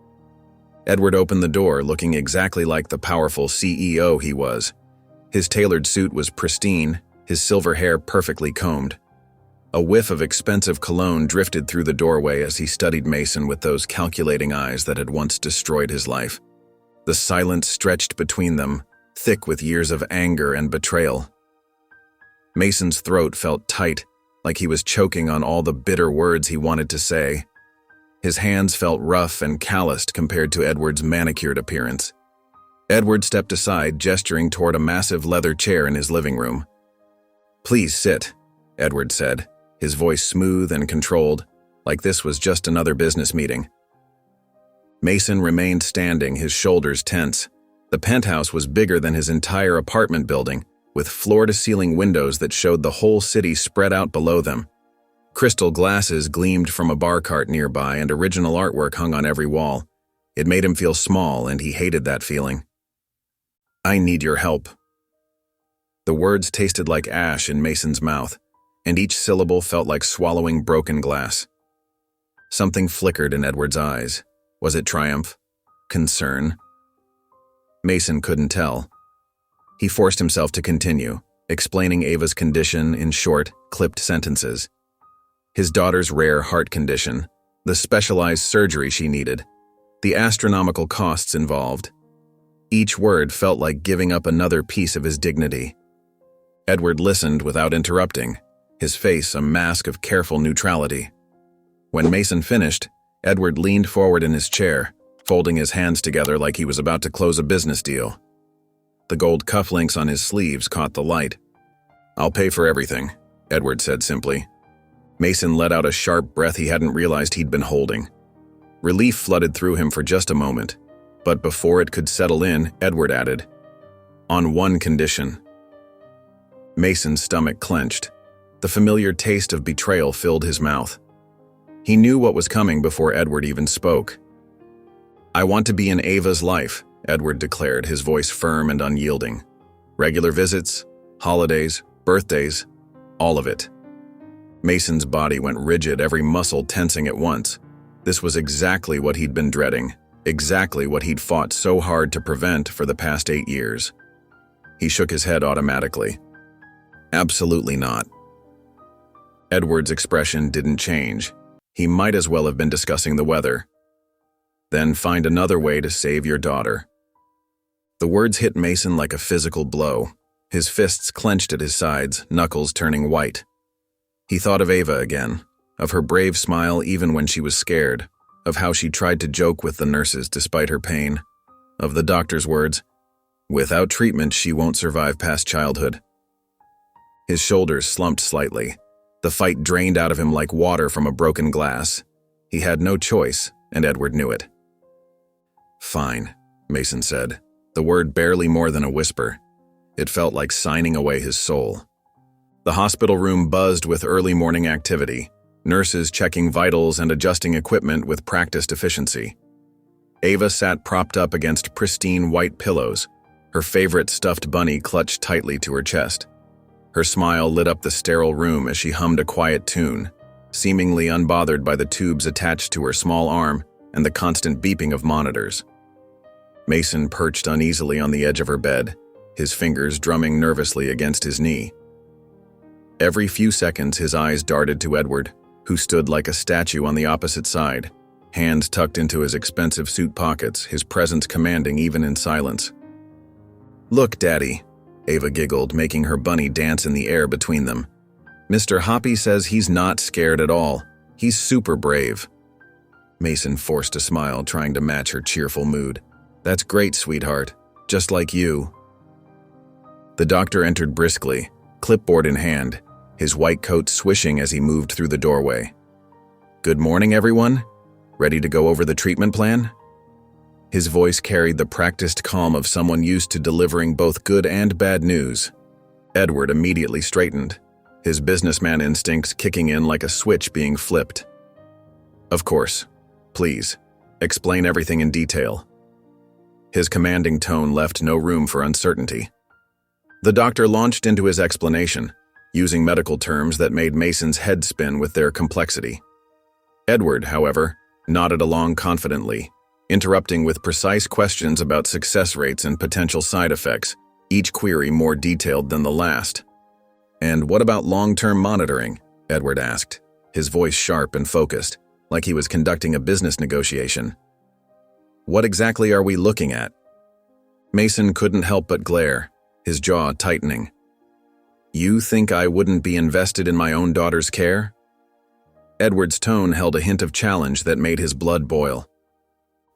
Speaker 1: Edward opened the door, looking exactly like the powerful CEO he was. His tailored suit was pristine, his silver hair perfectly combed. A whiff of expensive cologne drifted through the doorway as he studied Mason with those calculating eyes that had once destroyed his life. The silence stretched between them, thick with years of anger and betrayal. Mason's throat felt tight, like he was choking on all the bitter words he wanted to say. His hands felt rough and calloused compared to Edward's manicured appearance. Edward stepped aside, gesturing toward a massive leather chair in his living room. "Please sit," Edward said, his voice smooth and controlled, like this was just another business meeting. Mason remained standing, his shoulders tense. The penthouse was bigger than his entire apartment building, with floor-to-ceiling windows that showed the whole city spread out below them. Crystal glasses gleamed from a bar cart nearby, and original artwork hung on every wall. It made him feel small, and he hated that feeling. "I need your help." The words tasted like ash in Mason's mouth, and each syllable felt like swallowing broken glass. Something flickered in Edward's eyes. Was it triumph? Concern? Mason couldn't tell. He forced himself to continue, explaining Ava's condition in short, clipped sentences. His daughter's rare heart condition, the specialized surgery she needed, the astronomical costs involved. Each word felt like giving up another piece of his dignity. Edward listened without interrupting, his face a mask of careful neutrality. When Mason finished, Edward leaned forward in his chair, folding his hands together like he was about to close a business deal. The gold cufflinks on his sleeves caught the light. "I'll pay for everything," Edward said simply. Mason let out a sharp breath he hadn't realized he'd been holding. Relief flooded through him for just a moment, but before it could settle in, Edward added, "On one condition." Mason's stomach clenched. The familiar taste of betrayal filled his mouth. He knew what was coming before Edward even spoke. "I want to be in Ava's life," Edward declared, his voice firm and unyielding. "Regular visits, holidays, birthdays, all of it." Mason's body went rigid, every muscle tensing at once. This was exactly what he'd been dreading, exactly what he'd fought so hard to prevent for the past 8 years. He shook his head automatically. "Absolutely not." Edward's expression didn't change. He might as well have been discussing the weather. "Then find another way to save your daughter." The words hit Mason like a physical blow. His fists clenched at his sides, knuckles turning white. He thought of Ava again, of her brave smile even when she was scared, of how she tried to joke with the nurses despite her pain, of the doctor's words, "Without treatment, she won't survive past childhood." His shoulders slumped slightly. The fight drained out of him like water from a broken glass. He had no choice, and Edward knew it. "Fine," Mason said, the word barely more than a whisper. It felt like signing away his soul. The hospital room buzzed with early morning activity, nurses checking vitals and adjusting equipment with practiced efficiency. Ava sat propped up against pristine white pillows, her favorite stuffed bunny clutched tightly to her chest. Her smile lit up the sterile room as she hummed a quiet tune, seemingly unbothered by the tubes attached to her small arm and the constant beeping of monitors. Mason perched uneasily on the edge of her bed, his fingers drumming nervously against his knee. Every few seconds his eyes darted to Edward, who stood like a statue on the opposite side, hands tucked into his expensive suit pockets, his presence commanding even in silence. "Look, Daddy," Ava giggled, making her bunny dance in the air between them. "Mr. Hoppy says he's not scared at all. He's super brave." Mason forced a smile, trying to match her cheerful mood. "That's great, sweetheart. Just like you." The doctor entered briskly, clipboard in hand, his white coat swishing as he moved through the doorway. "Good morning, everyone. Ready to go over the treatment plan?" His voice carried the practiced calm of someone used to delivering both good and bad news. Edward immediately straightened, his businessman instincts kicking in like a switch being flipped. "Of course. Please, explain everything in detail." His commanding tone left no room for uncertainty. The doctor launched into his explanation, using medical terms that made Mason's head spin with their complexity. Edward, however, nodded along confidently, interrupting with precise questions about success rates and potential side effects, each query more detailed than the last. "And what about long-term monitoring?" Edward asked, his voice sharp and focused, like he was conducting a business negotiation. "What exactly are we looking at?" Mason couldn't help but glare, his jaw tightening. "You think I wouldn't be invested in my own daughter's care?" Edward's tone held a hint of challenge that made his blood boil.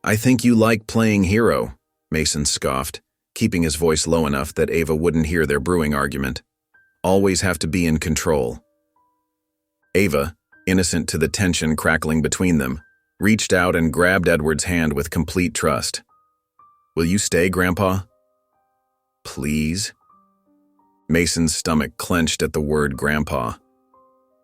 Speaker 1: "I think you like playing hero," Mason scoffed, keeping his voice low enough that Ava wouldn't hear their brewing argument. "Always have to be in control." Ava, innocent to the tension crackling between them, reached out and grabbed Edward's hand with complete trust. "Will you stay, Grandpa?" "Please?" Mason's stomach clenched at the word Grandpa.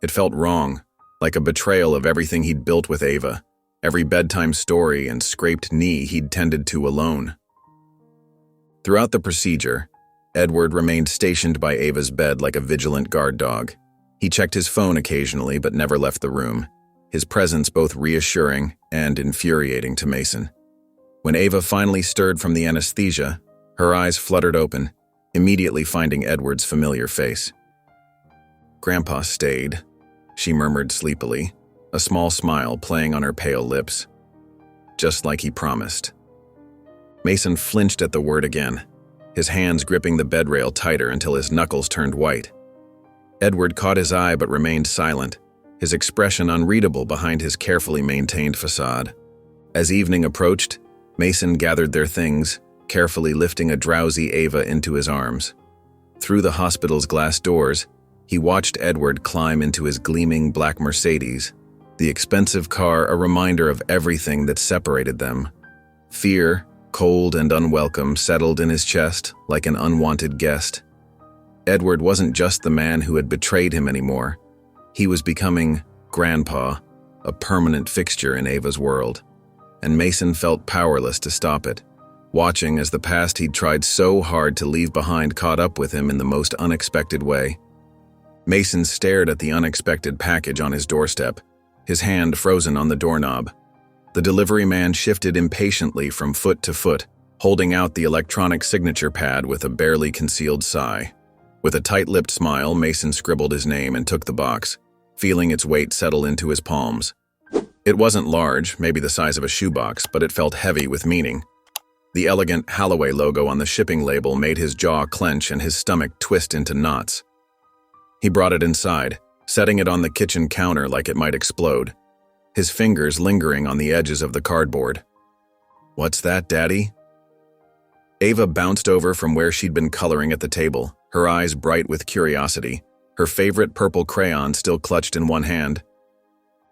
Speaker 1: It felt wrong, like a betrayal of everything he'd built with Ava, every bedtime story and scraped knee he'd tended to alone. Throughout the procedure, Edward remained stationed by Ava's bed like a vigilant guard dog. He checked his phone occasionally but never left the room, his presence both reassuring and infuriating to Mason. When Ava finally stirred from the anesthesia, her eyes fluttered open, immediately finding Edward's familiar face. "Grandpa stayed," she murmured sleepily, a small smile playing on her pale lips. "Just like he promised." Mason flinched at the word again, his hands gripping the bedrail tighter until his knuckles turned white. Edward caught his eye but remained silent, his expression unreadable behind his carefully maintained facade. As evening approached, Mason gathered their things, carefully lifting a drowsy Ava into his arms. Through the hospital's glass doors, he watched Edward climb into his gleaming black Mercedes, the expensive car a reminder of everything that separated them. Fear, cold and unwelcome, settled in his chest like an unwanted guest. Edward wasn't just the man who had betrayed him anymore. He was becoming Grandpa, a permanent fixture in Ava's world. And Mason felt powerless to stop it, watching as the past he'd tried so hard to leave behind caught up with him in the most unexpected way. Mason stared at the unexpected package on his doorstep, his hand frozen on the doorknob. The delivery man shifted impatiently from foot to foot, holding out the electronic signature pad with a barely concealed sigh. With a tight-lipped smile, Mason scribbled his name and took the box, feeling its weight settle into his palms. It wasn't large, maybe the size of a shoebox, but it felt heavy with meaning. The elegant Halloway logo on the shipping label made his jaw clench and his stomach twist into knots. He brought it inside, setting it on the kitchen counter like it might explode, his fingers lingering on the edges of the cardboard. "What's that, Daddy?" Ava bounced over from where she'd been coloring at the table, her eyes bright with curiosity, her favorite purple crayon still clutched in one hand.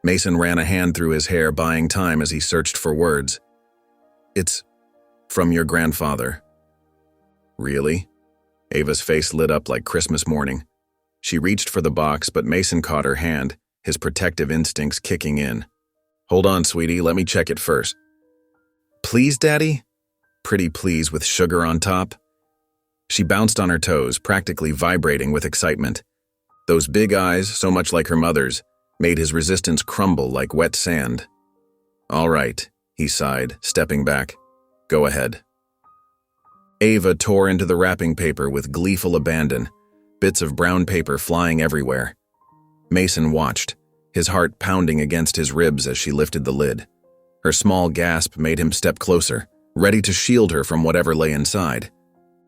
Speaker 1: Mason ran a hand through his hair, buying time as he searched for words. "It's from your grandfather." "Really?" Ava's face lit up like Christmas morning. She reached for the box, but Mason caught her hand, his protective instincts kicking in. "Hold on, sweetie, let me check it first." "Please, Daddy?" Pretty please with sugar on top. She bounced on her toes, practically vibrating with excitement. Those big eyes, so much like her mother's, made his resistance crumble like wet sand. "All right," he sighed, stepping back. "Go ahead." Ava tore into the wrapping paper with gleeful abandon, bits of brown paper flying everywhere. Mason watched, his heart pounding against his ribs as she lifted the lid. Her small gasp made him step closer, ready to shield her from whatever lay inside.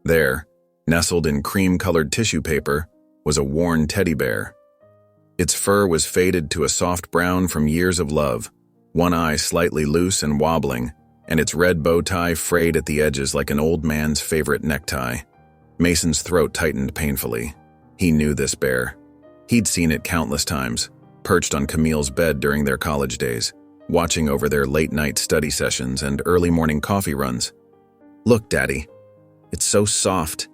Speaker 1: There, nestled in cream-colored tissue paper, was a worn teddy bear. Its fur was faded to a soft brown from years of love, one eye slightly loose and wobbling, and its red bow tie frayed at the edges like an old man's favorite necktie. Mason's throat tightened painfully. He knew this bear. He'd seen it countless times, perched on Camille's bed during their college days, watching over their late-night study sessions and early morning coffee runs. "Look, Daddy. It's so soft."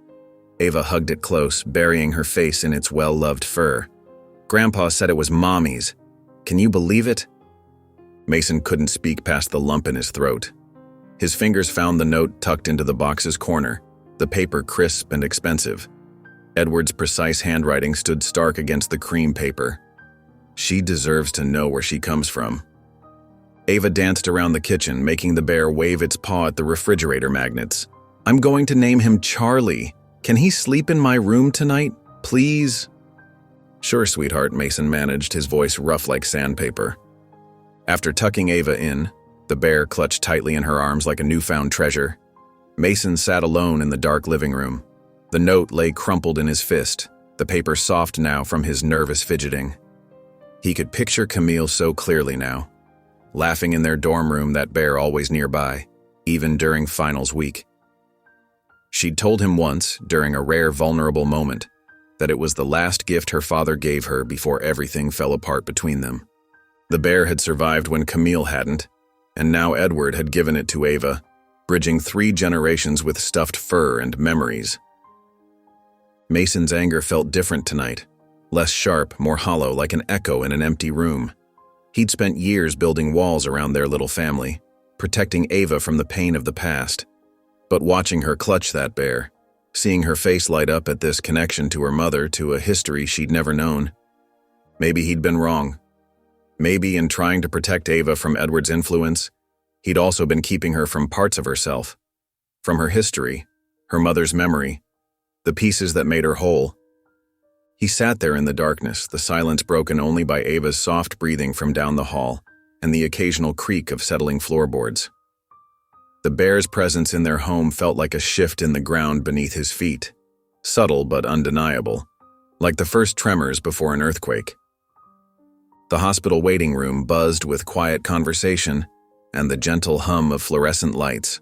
Speaker 1: Ava hugged it close, burying her face in its well-loved fur. "Grandpa said it was Mommy's. Can you believe it?" Mason couldn't speak past the lump in his throat. His fingers found the note tucked into the box's corner, the paper crisp and expensive. Edward's precise handwriting stood stark against the cream paper. She deserves to know where she comes from. Ava danced around the kitchen, making the bear wave its paw at the refrigerator magnets. "I'm going to name him Charlie. Can he sleep in my room tonight, please?" "Sure, sweetheart," Mason managed, his voice rough like sandpaper. After tucking Ava in, the bear clutched tightly in her arms like a newfound treasure. Mason sat alone in the dark living room. The note lay crumpled in his fist, the paper soft now from his nervous fidgeting. He could picture Camille so clearly now, laughing in their dorm room, that bear always nearby, even during finals week. She'd told him once, during a rare vulnerable moment, that it was the last gift her father gave her before everything fell apart between them. The bear had survived when Camille hadn't, and now Edward had given it to Ava, bridging 3 generations with stuffed fur and memories. Mason's anger felt different tonight, less sharp, more hollow, like an echo in an empty room. He'd spent years building walls around their little family, protecting Ava from the pain of the past. But watching her clutch that bear, seeing her face light up at this connection to her mother, to a history she'd never known. Maybe he'd been wrong. Maybe in trying to protect Ava from Edward's influence, he'd also been keeping her from parts of herself, from her history, her mother's memory, the pieces that made her whole. He sat there in the darkness, the silence broken only by Ava's soft breathing from down the hall and the occasional creak of settling floorboards. The bear's presence in their home felt like a shift in the ground beneath his feet, subtle but undeniable, like the first tremors before an earthquake. The hospital waiting room buzzed with quiet conversation and the gentle hum of fluorescent lights.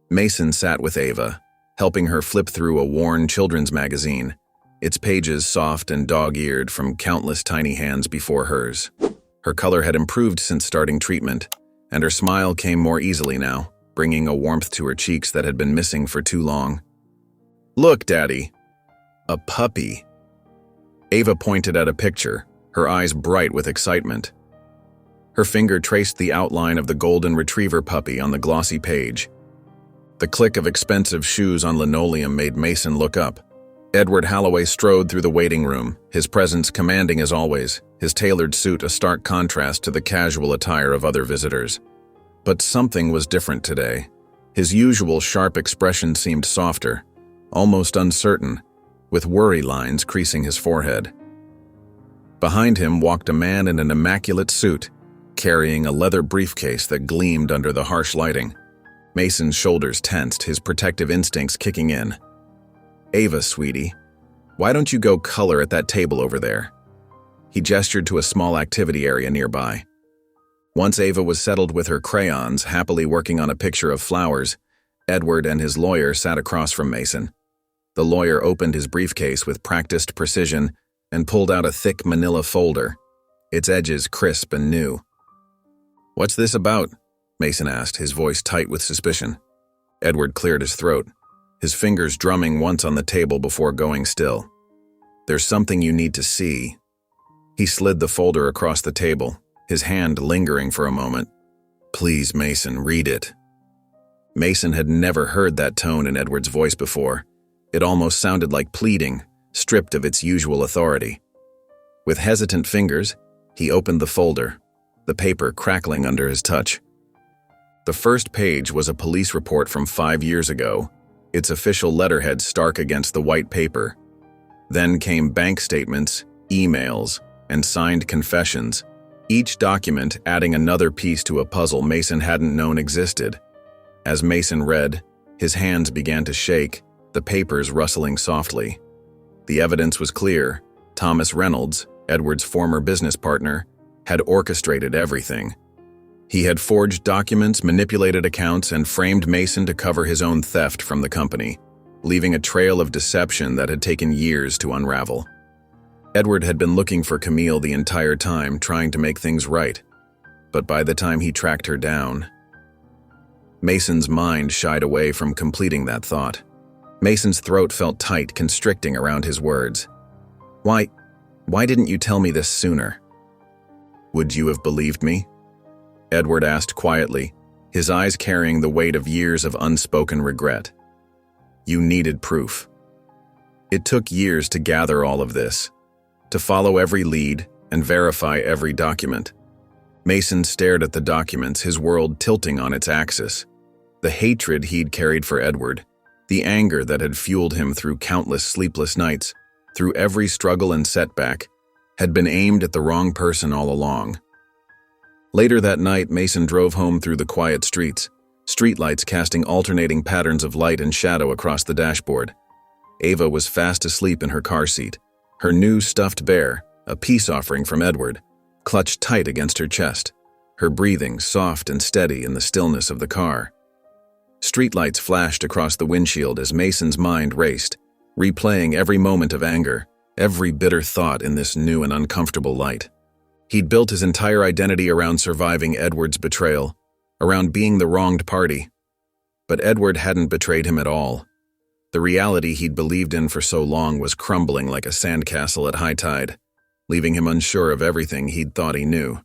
Speaker 1: Mason sat with Ava, helping her flip through a worn children's magazine, its pages soft and dog-eared from countless tiny hands before hers. Her color had improved since starting treatment, and her smile came more easily now, bringing a warmth to her cheeks that had been missing for too long. "Look, Daddy. A puppy." Ava pointed at a picture, her eyes bright with excitement. Her finger traced the outline of the golden retriever puppy on the glossy page. The click of expensive shoes on linoleum made Mason look up. Edward Halloway strode through the waiting room, his presence commanding as always, his tailored suit a stark contrast to the casual attire of other visitors. But something was different today. His usual sharp expression seemed softer, almost uncertain, with worry lines creasing his forehead. Behind him walked a man in an immaculate suit, carrying a leather briefcase that gleamed under the harsh lighting. Mason's shoulders tensed, his protective instincts kicking in. "Ava, sweetie, why don't you go color at that table over there?" He gestured to a small activity area nearby. Once Ava was settled with her crayons, happily working on a picture of flowers, Edward and his lawyer sat across from Mason. The lawyer opened his briefcase with practiced precision and pulled out a thick manila folder, its edges crisp and new. "What's this about?" Mason asked, his voice tight with suspicion. Edward cleared his throat, his fingers drumming once on the table before going still. "There's something you need to see." He slid the folder across the table, his hand lingering for a moment. "Please, Mason, read it." Mason had never heard that tone in Edward's voice before. It almost sounded like pleading, stripped of its usual authority. With hesitant fingers, he opened the folder, the paper crackling under his touch. The first page was a police report from 5 years ago, its official letterhead stark against the white paper. Then came bank statements, emails, and signed confessions, each document adding another piece to a puzzle Mason hadn't known existed. As Mason read, his hands began to shake, the papers rustling softly. The evidence was clear. Thomas Reynolds, Edward's former business partner, had orchestrated everything. He had forged documents, manipulated accounts, and framed Mason to cover his own theft from the company, leaving a trail of deception that had taken years to unravel. Edward had been looking for Camille the entire time, trying to make things right. But by the time he tracked her down, Mason's mind shied away from completing that thought. Mason's throat felt tight, constricting around his words. Why didn't you tell me this sooner?" "Would you have believed me?" Edward asked quietly, his eyes carrying the weight of years of unspoken regret. "You needed proof. It took years to gather all of this, to follow every lead and verify every document." Mason stared at the documents, his world tilting on its axis. The hatred he'd carried for Edward, the anger that had fueled him through countless sleepless nights, through every struggle and setback, had been aimed at the wrong person all along. Later that night, Mason drove home through the quiet streets, streetlights casting alternating patterns of light and shadow across the dashboard. Ava was fast asleep in her car seat, her new stuffed bear, a peace offering from Edward, clutched tight against her chest, her breathing soft and steady in the stillness of the car. Streetlights flashed across the windshield as Mason's mind raced, replaying every moment of anger, every bitter thought in this new and uncomfortable light. He'd built his entire identity around surviving Edward's betrayal, around being the wronged party. But Edward hadn't betrayed him at all. The reality he'd believed in for so long was crumbling like a sandcastle at high tide, leaving him unsure of everything he'd thought he knew.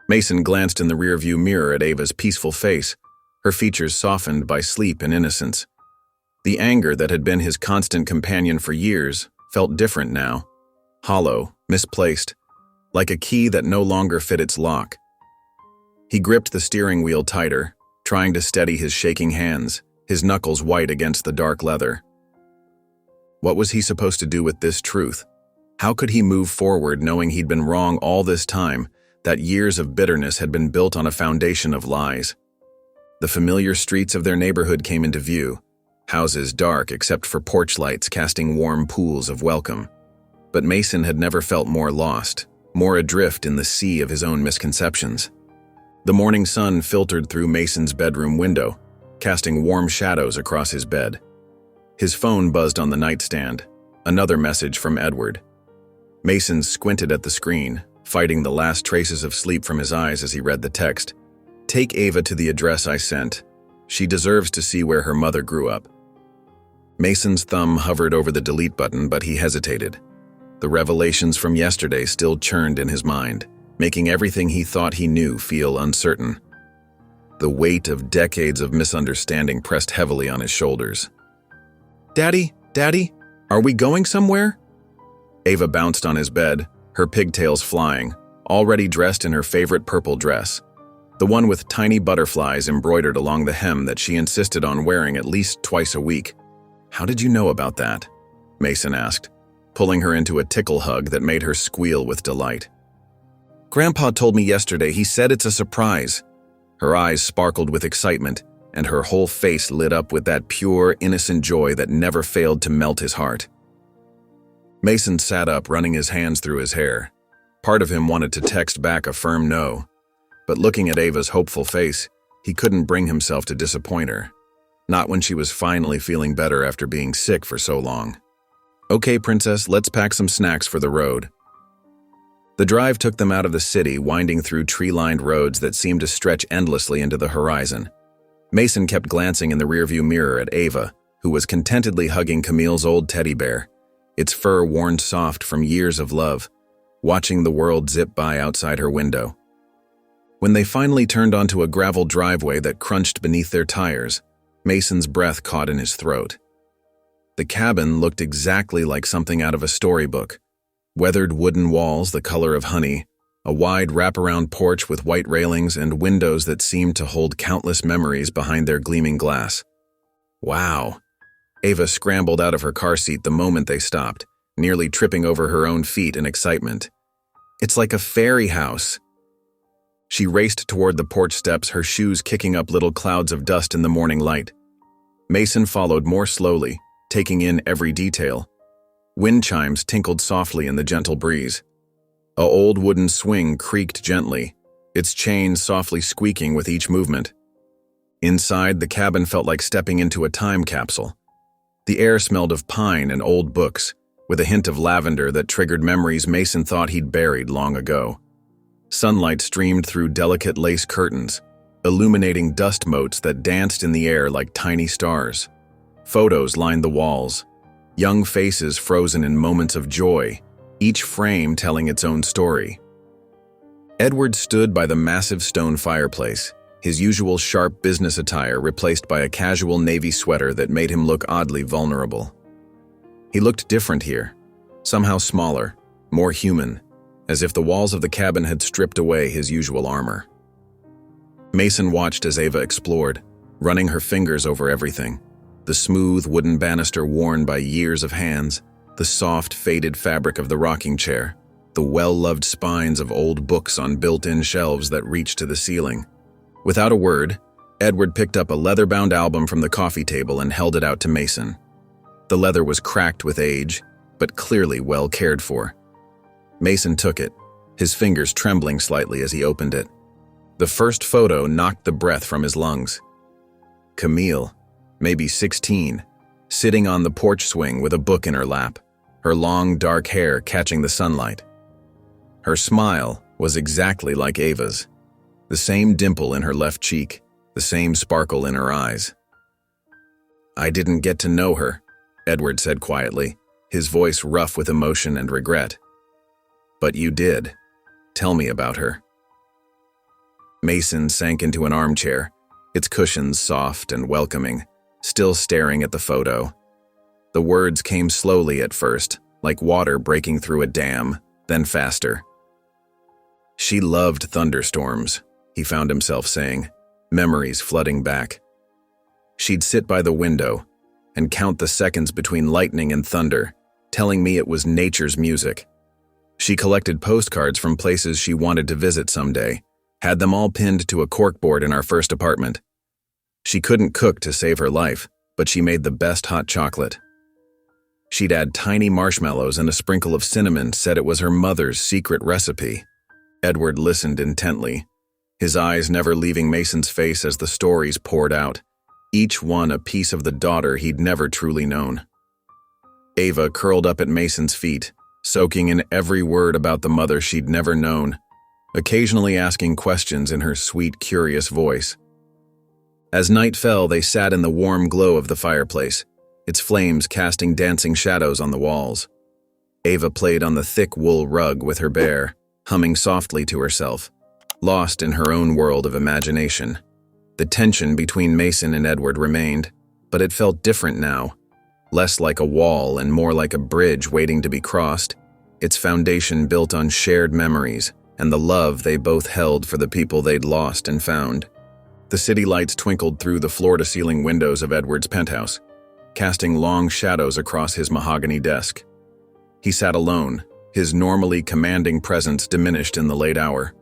Speaker 1: Mason glanced in the rearview mirror at Ava's peaceful face, her features softened by sleep and innocence. The anger that had been his constant companion for years felt different now, hollow, misplaced, like a key that no longer fit its lock. He gripped the steering wheel tighter, trying to steady his shaking hands, his knuckles white against the dark leather. What was he supposed to do with this truth? How could he move forward knowing he'd been wrong all this time, that years of bitterness had been built on a foundation of lies? The familiar streets of their neighborhood came into view, houses dark except for porch lights casting warm pools of welcome. But Mason had never felt more lost, more adrift in the sea of his own misconceptions. The morning sun filtered through Mason's bedroom window, casting warm shadows across his bed. His phone buzzed on the nightstand, another message from Edward. Mason squinted at the screen, fighting the last traces of sleep from his eyes as he read the text. "Take Ava to the address I sent. She deserves to see where her mother grew up." Mason's thumb hovered over the delete button, but he hesitated. The revelations from yesterday still churned in his mind, making everything he thought he knew feel uncertain. The weight of decades of misunderstanding pressed heavily on his shoulders. Daddy, are we going somewhere?" Ava bounced on his bed, her pigtails flying, already dressed in her favorite purple dress, the one with tiny butterflies embroidered along the hem that she insisted on wearing at least twice a week. "How did you know about that?" Mason asked, pulling her into a tickle hug that made her squeal with delight. "Grandpa told me yesterday. He said it's a surprise." Her eyes sparkled with excitement, and her whole face lit up with that pure, innocent joy that never failed to melt his heart. Mason sat up, running his hands through his hair. Part of him wanted to text back a firm no, but looking at Ava's hopeful face, he couldn't bring himself to disappoint her. Not when she was finally feeling better after being sick for so long. "Okay, princess, let's pack some snacks for the road." The drive took them out of the city, winding through tree-lined roads that seemed to stretch endlessly into the horizon. Mason kept glancing in the rearview mirror at Ava, who was contentedly hugging Camille's old teddy bear, its fur worn soft from years of love, watching the world zip by outside her window. When they finally turned onto a gravel driveway that crunched beneath their tires, Mason's breath caught in his throat. The cabin looked exactly like something out of a storybook. Weathered wooden walls the color of honey, a wide wraparound porch with white railings and windows that seemed to hold countless memories behind their gleaming glass. Wow! Ava scrambled out of her car seat the moment they stopped, nearly tripping over her own feet in excitement. "It's like a fairy house." She raced toward the porch steps, her shoes kicking up little clouds of dust in the morning light. Mason followed more slowly, taking in every detail. Wind chimes tinkled softly in the gentle breeze. A old wooden swing creaked gently, its chains softly squeaking with each movement. Inside, the cabin felt like stepping into a time capsule. The air smelled of pine and old books, with a hint of lavender that triggered memories Mason thought he'd buried long ago. Sunlight streamed through delicate lace curtains, illuminating dust motes that danced in the air like tiny stars. Photos lined the walls, young faces frozen in moments of joy, each frame telling its own story. Edward stood by the massive stone fireplace, his usual sharp business attire replaced by a casual navy sweater that made him look oddly vulnerable. He looked different here, somehow smaller, more human, as if the walls of the cabin had stripped away his usual armor. Mason watched as Ava explored, running her fingers over everything. The smooth wooden banister worn by years of hands, the soft, faded fabric of the rocking chair, the well-loved spines of old books on built-in shelves that reached to the ceiling. Without a word, Edward picked up a leather-bound album from the coffee table and held it out to Mason. The leather was cracked with age, but clearly well cared for. Mason took it, his fingers trembling slightly as he opened it. The first photo knocked the breath from his lungs. Camille, maybe 16, sitting on the porch swing with a book in her lap, her long dark hair catching the sunlight. Her smile was exactly like Ava's, the same dimple in her left cheek, the same sparkle in her eyes. "I didn't get to know her," Edward said quietly, his voice rough with emotion and regret. "But you did. Tell me about her." Mason sank into an armchair, its cushions soft and welcoming, still staring at the photo. The words came slowly at first, like water breaking through a dam, then faster. "She loved thunderstorms," he found himself saying, memories flooding back. "She'd sit by the window and count the seconds between lightning and thunder, telling me it was nature's music. She collected postcards from places she wanted to visit someday, had them all pinned to a corkboard in our first apartment. She couldn't cook to save her life, but she made the best hot chocolate." She'd add tiny marshmallows and a sprinkle of cinnamon, said it was her mother's secret recipe. Edward listened intently, his eyes never leaving Mason's face as the stories poured out, each one a piece of the daughter he'd never truly known. Ava curled up at Mason's feet, soaking in every word about the mother she'd never known, occasionally asking questions in her sweet, curious voice. As night fell, they sat in the warm glow of the fireplace, its flames casting dancing shadows on the walls. Ava played on the thick wool rug with her bear, humming softly to herself, lost in her own world of imagination. The tension between Mason and Edward remained, but it felt different now, less like a wall and more like a bridge waiting to be crossed, its foundation built on shared memories and the love they both held for the people they'd lost and found. The city lights twinkled through the floor-to-ceiling windows of Edward's penthouse, casting long shadows across his mahogany desk. He sat alone, his normally commanding presence diminished in the late hour.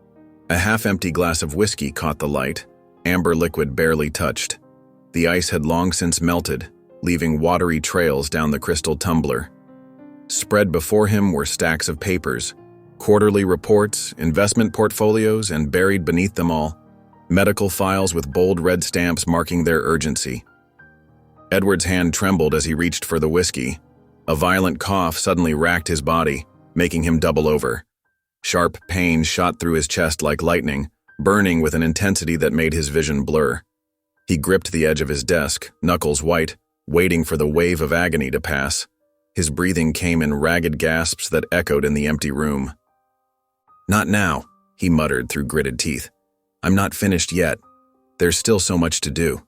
Speaker 1: A half-empty glass of whiskey caught the light, amber liquid barely touched. The ice had long since melted, leaving watery trails down the crystal tumbler. Spread before him were stacks of papers, quarterly reports, investment portfolios, and buried beneath them all, medical files with bold red stamps marking their urgency. Edward's hand trembled as he reached for the whiskey. A violent cough suddenly racked his body, making him double over. Sharp pain shot through his chest like lightning, burning with an intensity that made his vision blur. He gripped the edge of his desk, knuckles white, waiting for the wave of agony to pass. His breathing came in ragged gasps that echoed in the empty room. "Not now," he muttered through gritted teeth. "I'm not finished yet. There's still so much to do."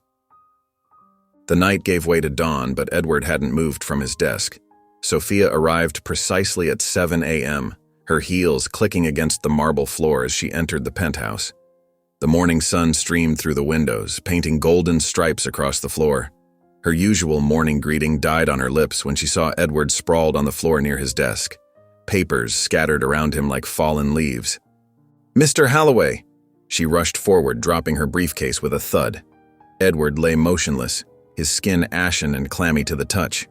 Speaker 1: The night gave way to dawn, but Edward hadn't moved from his desk. Sophia arrived precisely at 7 a.m., her heels clicking against the marble floor as she entered the penthouse. The morning sun streamed through the windows, painting golden stripes across the floor. Her usual morning greeting died on her lips when she saw Edward sprawled on the floor near his desk, papers scattered around him like fallen leaves. "Mr. Holloway!" She rushed forward, dropping her briefcase with a thud. Edward lay motionless, his skin ashen and clammy to the touch.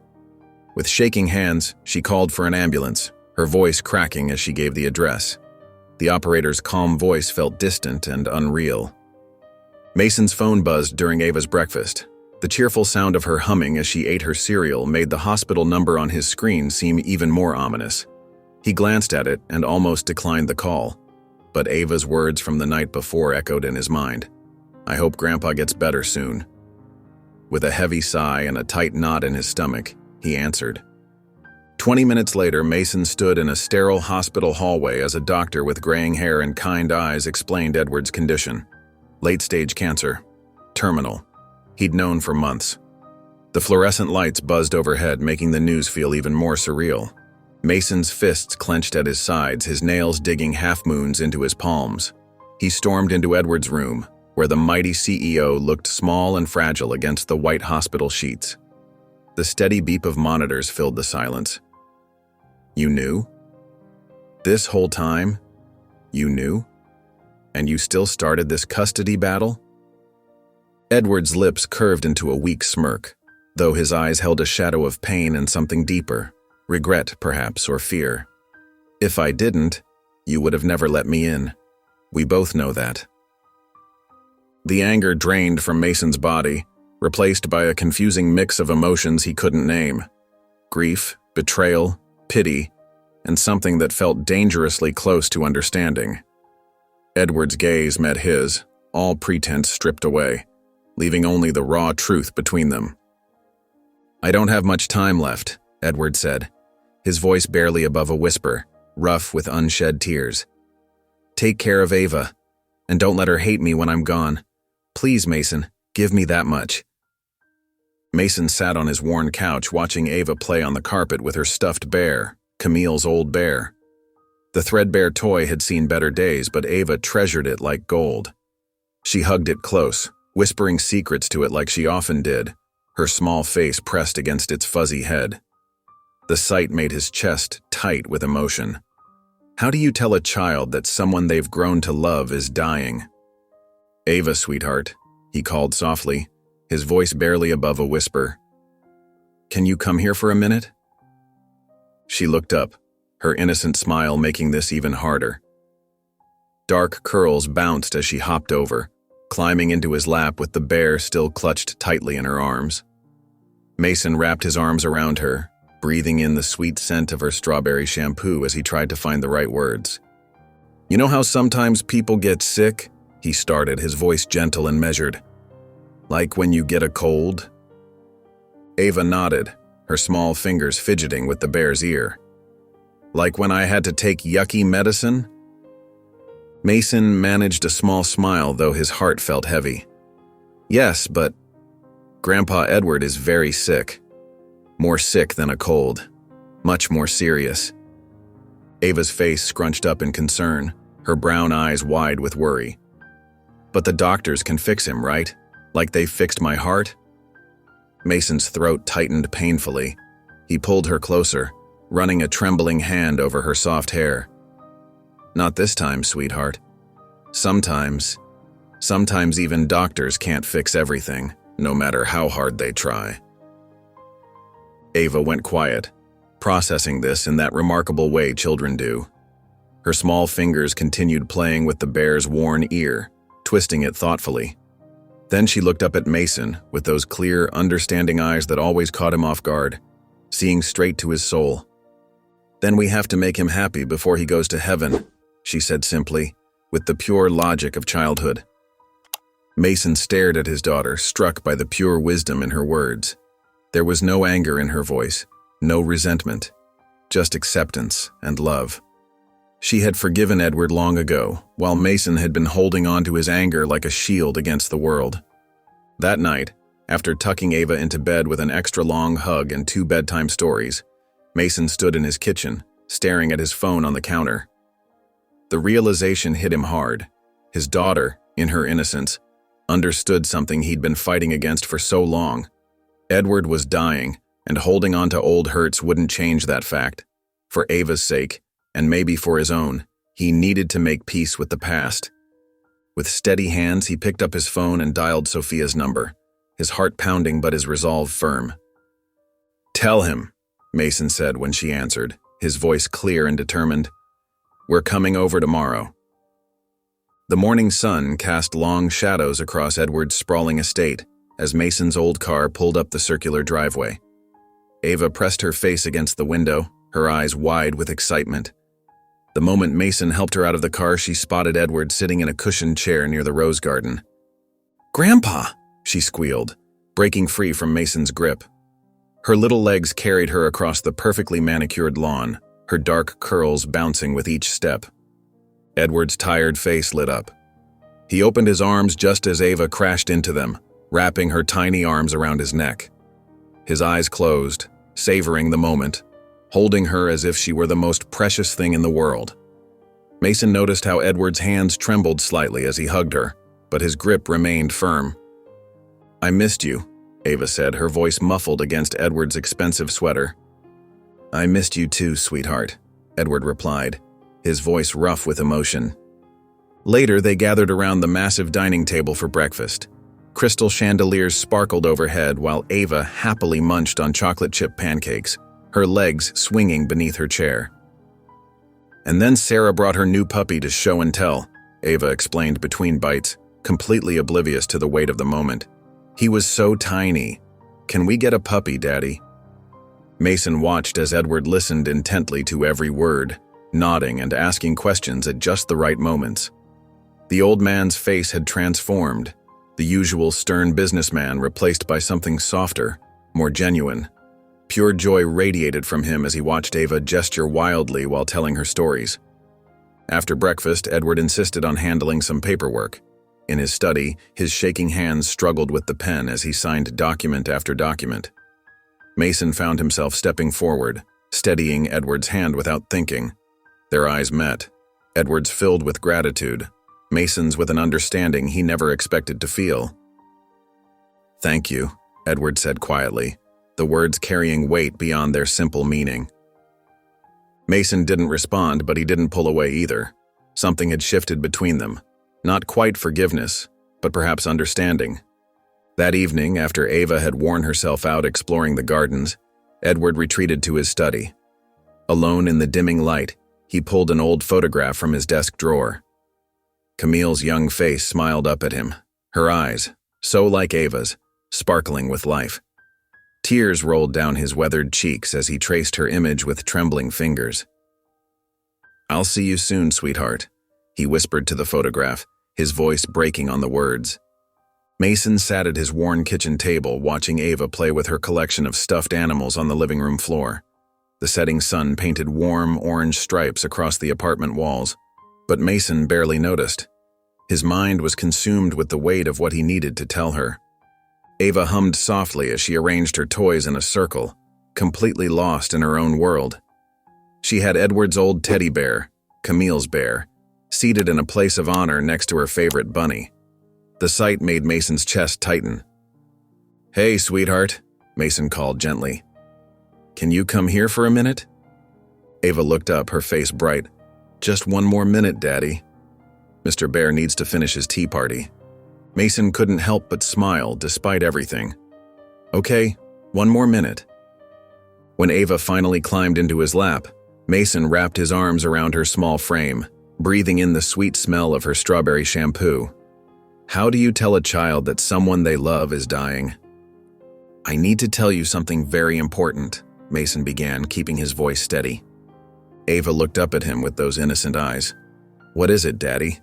Speaker 1: With shaking hands, she called for an ambulance, her voice cracking as she gave the address. The operator's calm voice felt distant and unreal. Mason's phone buzzed during Ava's breakfast. The cheerful sound of her humming as she ate her cereal made the hospital number on his screen seem even more ominous. He glanced at it and almost declined the call, but Ava's words from the night before echoed in his mind. "I hope Grandpa gets better soon." With a heavy sigh and a tight knot in his stomach, he answered. 20 minutes later, Mason stood in a sterile hospital hallway as a doctor with graying hair and kind eyes explained Edward's condition. Late-stage cancer. Terminal. He'd known for months. The fluorescent lights buzzed overhead, making the news feel even more surreal. Mason's fists clenched at his sides, his nails digging half-moons into his palms. He stormed into Edward's room, where the mighty CEO looked small and fragile against the white hospital sheets. The steady beep of monitors filled the silence. "You knew? This whole time? You knew? And you still started this custody battle?" Edward's lips curved into a weak smirk, though his eyes held a shadow of pain and something deeper, regret perhaps, or fear. "If I didn't, you would have never let me in. We both know that." The anger drained from Mason's body, replaced by a confusing mix of emotions he couldn't name. Grief, betrayal, pity, and something that felt dangerously close to understanding. Edward's gaze met his, all pretense stripped away, leaving only the raw truth between them. "I don't have much time left," Edward said, his voice barely above a whisper, rough with unshed tears. "Take care of Ava, and don't let her hate me when I'm gone. Please, Mason, give me that much." Mason sat on his worn couch watching Ava play on the carpet with her stuffed bear, Camille's old bear. The threadbare toy had seen better days, but Ava treasured it like gold. She hugged it close, whispering secrets to it like she often did, her small face pressed against its fuzzy head. The sight made his chest tight with emotion. How do you tell a child that someone they've grown to love is dying? "Ava, sweetheart," he called softly, his voice barely above a whisper. "Can you come here for a minute?" She looked up, her innocent smile making this even harder. Dark curls bounced as she hopped over, climbing into his lap with the bear still clutched tightly in her arms. Mason wrapped his arms around her, breathing in the sweet scent of her strawberry shampoo as he tried to find the right words. "You know how sometimes people get sick?" he started, his voice gentle and measured. "Like when you get a cold?" Ava nodded, her small fingers fidgeting with the bear's ear. "Like when I had to take yucky medicine?" Mason managed a small smile, though his heart felt heavy. "Yes, but Grandpa Edward is very sick. More sick than a cold. Much more serious." Ava's face scrunched up in concern, her brown eyes wide with worry. "But the doctors can fix him, right? Like they fixed my heart?" Mason's throat tightened painfully. He pulled her closer, running a trembling hand over her soft hair. "Not this time, sweetheart. Sometimes even doctors can't fix everything, no matter how hard they try." Ava went quiet, processing this in that remarkable way children do. Her small fingers continued playing with the bear's worn ear, twisting it thoughtfully. Then she looked up at Mason with those clear, understanding eyes that always caught him off guard, seeing straight to his soul. "Then we have to make him happy before he goes to heaven," she said simply, with the pure logic of childhood. Mason stared at his daughter, struck by the pure wisdom in her words. There was no anger in her voice, no resentment, just acceptance and love. She had forgiven Edward long ago, while Mason had been holding on to his anger like a shield against the world. That night, after tucking Ava into bed with an extra long hug and 2 bedtime stories, Mason stood in his kitchen, staring at his phone on the counter. The realization hit him hard. His daughter, in her innocence, understood something he'd been fighting against for so long. Edward was dying, and holding on to old hurts wouldn't change that fact. For Ava's sake, and maybe for his own, he needed to make peace with the past. With steady hands, he picked up his phone and dialed Sophia's number, his heart pounding but his resolve firm. "Tell him," Mason said when she answered, his voice clear and determined. "We're coming over tomorrow." The morning sun cast long shadows across Edward's sprawling estate as Mason's old car pulled up the circular driveway. Ava pressed her face against the window, her eyes wide with excitement. The moment Mason helped her out of the car, she spotted Edward sitting in a cushioned chair near the rose garden. "Grandpa!" she squealed, breaking free from Mason's grip. Her little legs carried her across the perfectly manicured lawn, her dark curls bouncing with each step. Edward's tired face lit up. He opened his arms just as Ava crashed into them, wrapping her tiny arms around his neck. His eyes closed, savoring the moment, holding her as if she were the most precious thing in the world. Mason noticed how Edward's hands trembled slightly as he hugged her, but his grip remained firm. "I missed you," Ava said, her voice muffled against Edward's expensive sweater. "I missed you too, sweetheart," Edward replied, his voice rough with emotion. Later, they gathered around the massive dining table for breakfast. Crystal chandeliers sparkled overhead while Ava happily munched on chocolate chip pancakes, her legs swinging beneath her chair. "And then Sarah brought her new puppy to show and tell," Ava explained between bites, completely oblivious to the weight of the moment. "He was so tiny. Can we get a puppy, Daddy?" Mason watched as Edward listened intently to every word, nodding and asking questions at just the right moments. The old man's face had transformed, the usual stern businessman replaced by something softer, more genuine. Pure joy radiated from him as he watched Ava gesture wildly while telling her stories. After breakfast, Edward insisted on handling some paperwork. In his study, his shaking hands struggled with the pen as he signed document after document. Mason found himself stepping forward, steadying Edward's hand without thinking. Their eyes met, Edward's filled with gratitude, Mason's with an understanding he never expected to feel. "Thank you," Edward said quietly, the words carrying weight beyond their simple meaning. Mason didn't respond, but he didn't pull away either. Something had shifted between them. Not quite forgiveness, but perhaps understanding. That evening, after Ava had worn herself out exploring the gardens, Edward retreated to his study. Alone in the dimming light, he pulled an old photograph from his desk drawer. Camille's young face smiled up at him, her eyes, so like Ava's, sparkling with life. Tears rolled down his weathered cheeks as he traced her image with trembling fingers. "I'll see you soon, sweetheart," he whispered to the photograph, his voice breaking on the words. Mason sat at his worn kitchen table watching Ava play with her collection of stuffed animals on the living room floor. The setting sun painted warm orange stripes across the apartment walls, but Mason barely noticed. His mind was consumed with the weight of what he needed to tell her. Ava hummed softly as she arranged her toys in a circle, completely lost in her own world. She had Edward's old teddy bear, Camille's bear, seated in a place of honor next to her favorite bunny. The sight made Mason's chest tighten. "Hey, sweetheart," Mason called gently. "Can you come here for a minute?" Ava looked up, her face bright. "Just one more minute, Daddy. Mr. Bear needs to finish his tea party." Mason couldn't help but smile despite everything. "Okay, one more minute." When Ava finally climbed into his lap, Mason wrapped his arms around her small frame, breathing in the sweet smell of her strawberry shampoo. How do you tell a child that someone they love is dying? "I need to tell you something very important," Mason began, keeping his voice steady. Ava looked up at him with those innocent eyes. "What is it, Daddy?"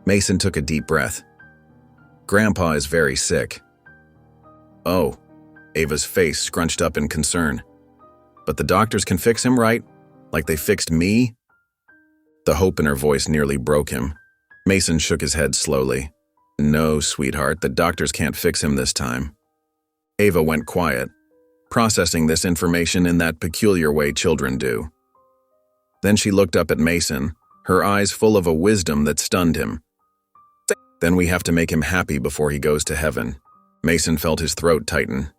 Speaker 1: Mason took a deep breath. "Grandpa is very sick." "Oh," Ava's face scrunched up in concern. "But the doctors can fix him, right? Like they fixed me?" The hope in her voice nearly broke him. Mason shook his head slowly. "No, sweetheart, the doctors can't fix him this time." Ava went quiet, processing this information in that peculiar way children do. Then she looked up at Mason, her eyes full of a wisdom that stunned him. "Then we have to make him happy before he goes to heaven." Mason felt his throat tighten.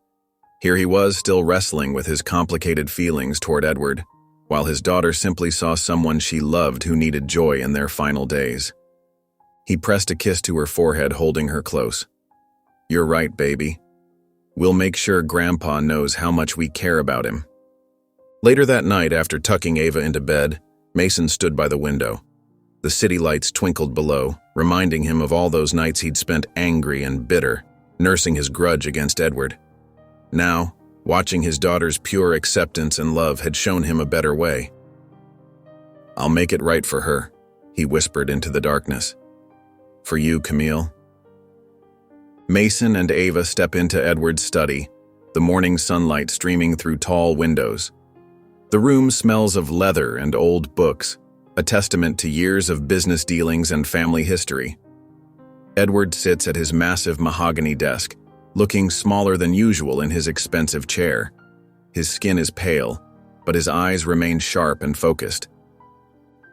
Speaker 1: Here he was, still wrestling with his complicated feelings toward Edward, while his daughter simply saw someone she loved who needed joy in their final days. He pressed a kiss to her forehead, holding her close. "You're right, baby. We'll make sure Grandpa knows how much we care about him." Later that night, after tucking Ava into bed, Mason stood by the window. The city lights twinkled below, reminding him of all those nights he'd spent angry and bitter, nursing his grudge against Edward. Now, watching his daughter's pure acceptance and love had shown him a better way. "I'll make it right for her," he whispered into the darkness. "For you, Camille." Mason and Ava step into Edward's study, the morning sunlight streaming through tall windows. The room smells of leather and old books, a testament to years of business dealings and family history. Edward sits at his massive mahogany desk, looking smaller than usual in his expensive chair. His skin is pale, but his eyes remain sharp and focused.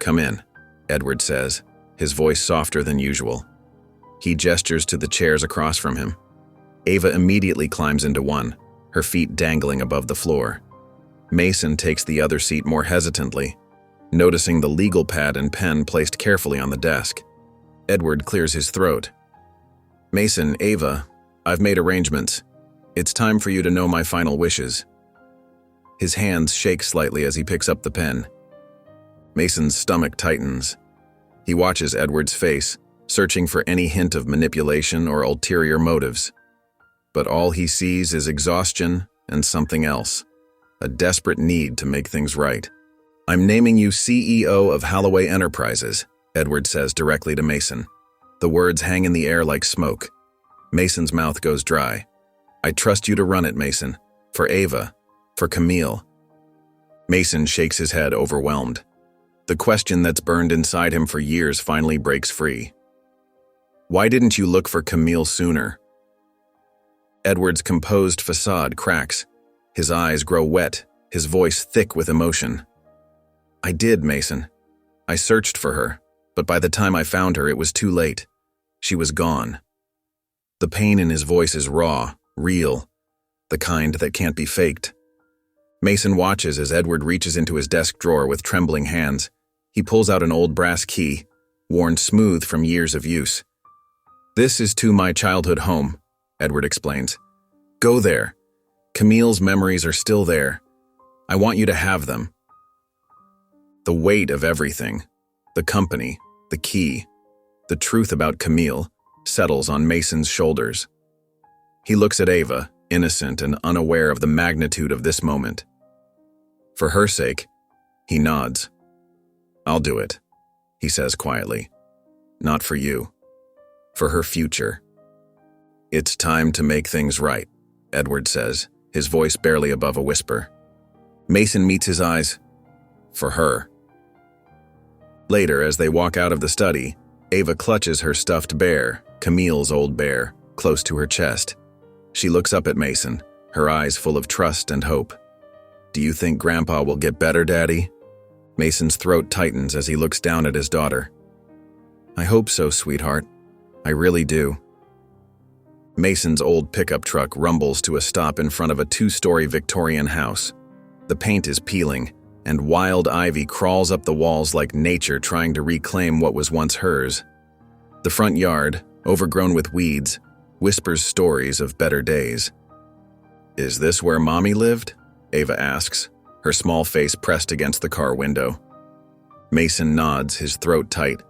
Speaker 1: "Come in," Edward says, his voice softer than usual. He gestures to the chairs across from him. Ava immediately climbs into one, her feet dangling above the floor. Mason takes the other seat more hesitantly, noticing the legal pad and pen placed carefully on the desk. Edward clears his throat. "Mason, Ava, I've made arrangements. It's time for you to know my final wishes." His hands shake slightly as he picks up the pen. Mason's stomach tightens. He watches Edward's face, searching for any hint of manipulation or ulterior motives. But all he sees is exhaustion and something else, a desperate need to make things right. "I'm naming you CEO of Holloway Enterprises," Edward says directly to Mason. The words hang in the air like smoke. Mason's mouth goes dry. "I trust you to run it, Mason. For Ava. For Camille." Mason shakes his head, overwhelmed. The question that's burned inside him for years finally breaks free. "Why didn't you look for Camille sooner?" Edward's composed facade cracks. His eyes grow wet, his voice thick with emotion. "I did, Mason. I searched for her, but by the time I found her, it was too late. She was gone." The pain in his voice is raw, real, the kind that can't be faked. Mason watches as Edward reaches into his desk drawer with trembling hands. He pulls out an old brass key, worn smooth from years of use. "This is to my childhood home," Edward explains. "Go there. Camille's memories are still there. I want you to have them. The weight of everything, the company, the key, the truth about Camille, settles on Mason's shoulders. He looks at Ava, innocent and unaware of the magnitude of this moment. For her sake, he nods. "I'll do it," he says quietly. "Not for you. For her future." "It's time to make things right," Edward says, his voice barely above a whisper. Mason meets his eyes. For her. Later, as they walk out of the study, Ava clutches her stuffed bear, Camille's old bear, close to her chest. She looks up at Mason, her eyes full of trust and hope. "Do you think Grandpa will get better, Daddy?" Mason's throat tightens as he looks down at his daughter. "I hope so, sweetheart. I really do." Mason's old pickup truck rumbles to a stop in front of a 2-story Victorian house. The paint is peeling, and wild ivy crawls up the walls like nature trying to reclaim what was once hers. The front yard, overgrown with weeds, whispers stories of better days. "Is this where Mommy lived?" Ava asks, her small face pressed against the car window. Mason nods, his throat tight.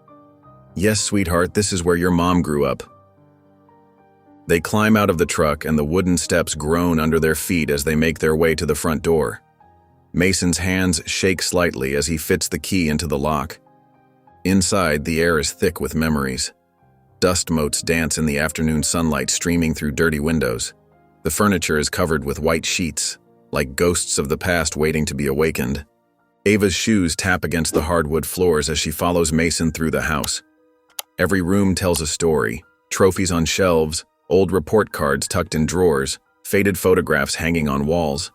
Speaker 1: "Yes, sweetheart, this is where your mom grew up." They climb out of the truck and the wooden steps groan under their feet as they make their way to the front door. Mason's hands shake slightly as he fits the key into the lock. Inside, the air is thick with memories. Dust motes dance in the afternoon sunlight streaming through dirty windows. The furniture is covered with white sheets, like ghosts of the past waiting to be awakened. Ava's shoes tap against the hardwood floors as she follows Mason through the house. Every room tells a story, trophies on shelves, old report cards tucked in drawers, faded photographs hanging on walls.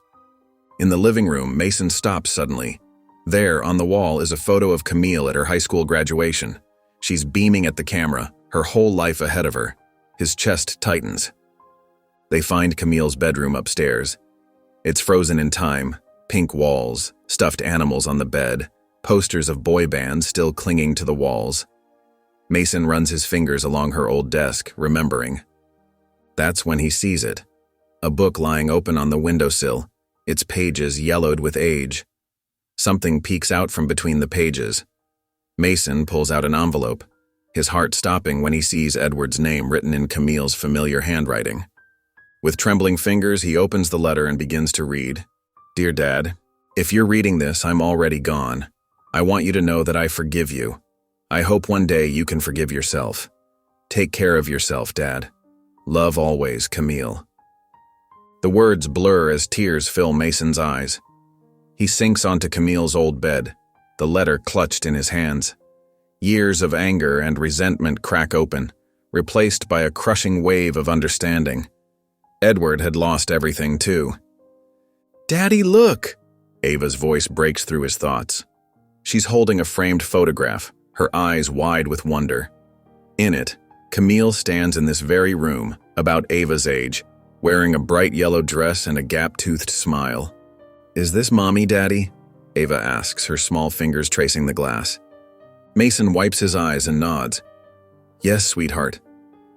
Speaker 1: In the living room, Mason stops suddenly. There, on the wall, is a photo of Camille at her high school graduation. She's beaming at the camera, her whole life ahead of her. His chest tightens. They find Camille's bedroom upstairs. It's frozen in time, pink walls, stuffed animals on the bed, posters of boy bands still clinging to the walls. Mason runs his fingers along her old desk, remembering. That's when he sees it. A book lying open on the windowsill, its pages yellowed with age. Something peeks out from between the pages. Mason pulls out an envelope, his heart stopping when he sees Edward's name written in Camille's familiar handwriting. With trembling fingers, he opens the letter and begins to read. "Dear Dad, if you're reading this, I'm already gone. I want you to know that I forgive you. I hope one day you can forgive yourself. Take care of yourself, Dad. Love always, Camille." The words blur as tears fill Mason's eyes. He sinks onto Camille's old bed, the letter clutched in his hands. Years of anger and resentment crack open, replaced by a crushing wave of understanding. Edward had lost everything too. "Daddy, look!" Ava's voice breaks through his thoughts. She's holding a framed photograph, her eyes wide with wonder. In it, Camille stands in this very room, about Ava's age, wearing a bright yellow dress and a gap-toothed smile. "Is this Mommy, Daddy?" Ava asks, her small fingers tracing the glass. Mason wipes his eyes and nods. "Yes, sweetheart.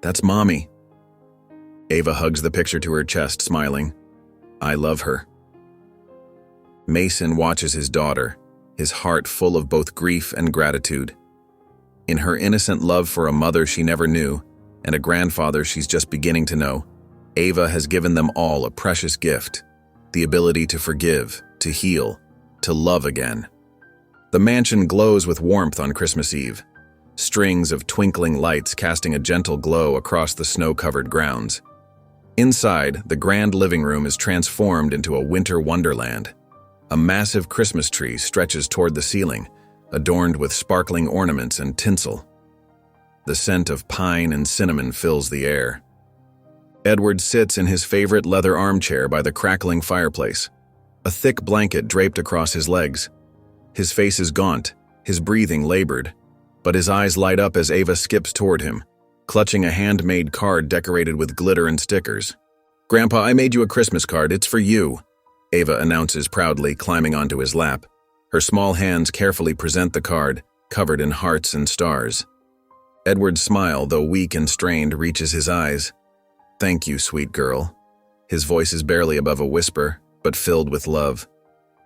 Speaker 1: That's Mommy." Ava hugs the picture to her chest, smiling. "I love her." Mason watches his daughter, his heart full of both grief and gratitude. In her innocent love for a mother she never knew, and a grandfather she's just beginning to know, Ava has given them all a precious gift, the ability to forgive, to heal, to love again. The mansion glows with warmth on Christmas Eve, strings of twinkling lights casting a gentle glow across the snow-covered grounds. Inside, the grand living room is transformed into a winter wonderland. A massive Christmas tree stretches toward the ceiling, adorned with sparkling ornaments and tinsel. The scent of pine and cinnamon fills the air. Edward sits in his favorite leather armchair by the crackling fireplace, a thick blanket draped across his legs. His face is gaunt, his breathing labored, but his eyes light up as Ava skips toward him, clutching a handmade card decorated with glitter and stickers. "Grandpa, I made you a Christmas card. It's for you," Ava announces proudly, climbing onto his lap. Her small hands carefully present the card, covered in hearts and stars. Edward's smile, though weak and strained, reaches his eyes. "Thank you, sweet girl." His voice is barely above a whisper, but filled with love.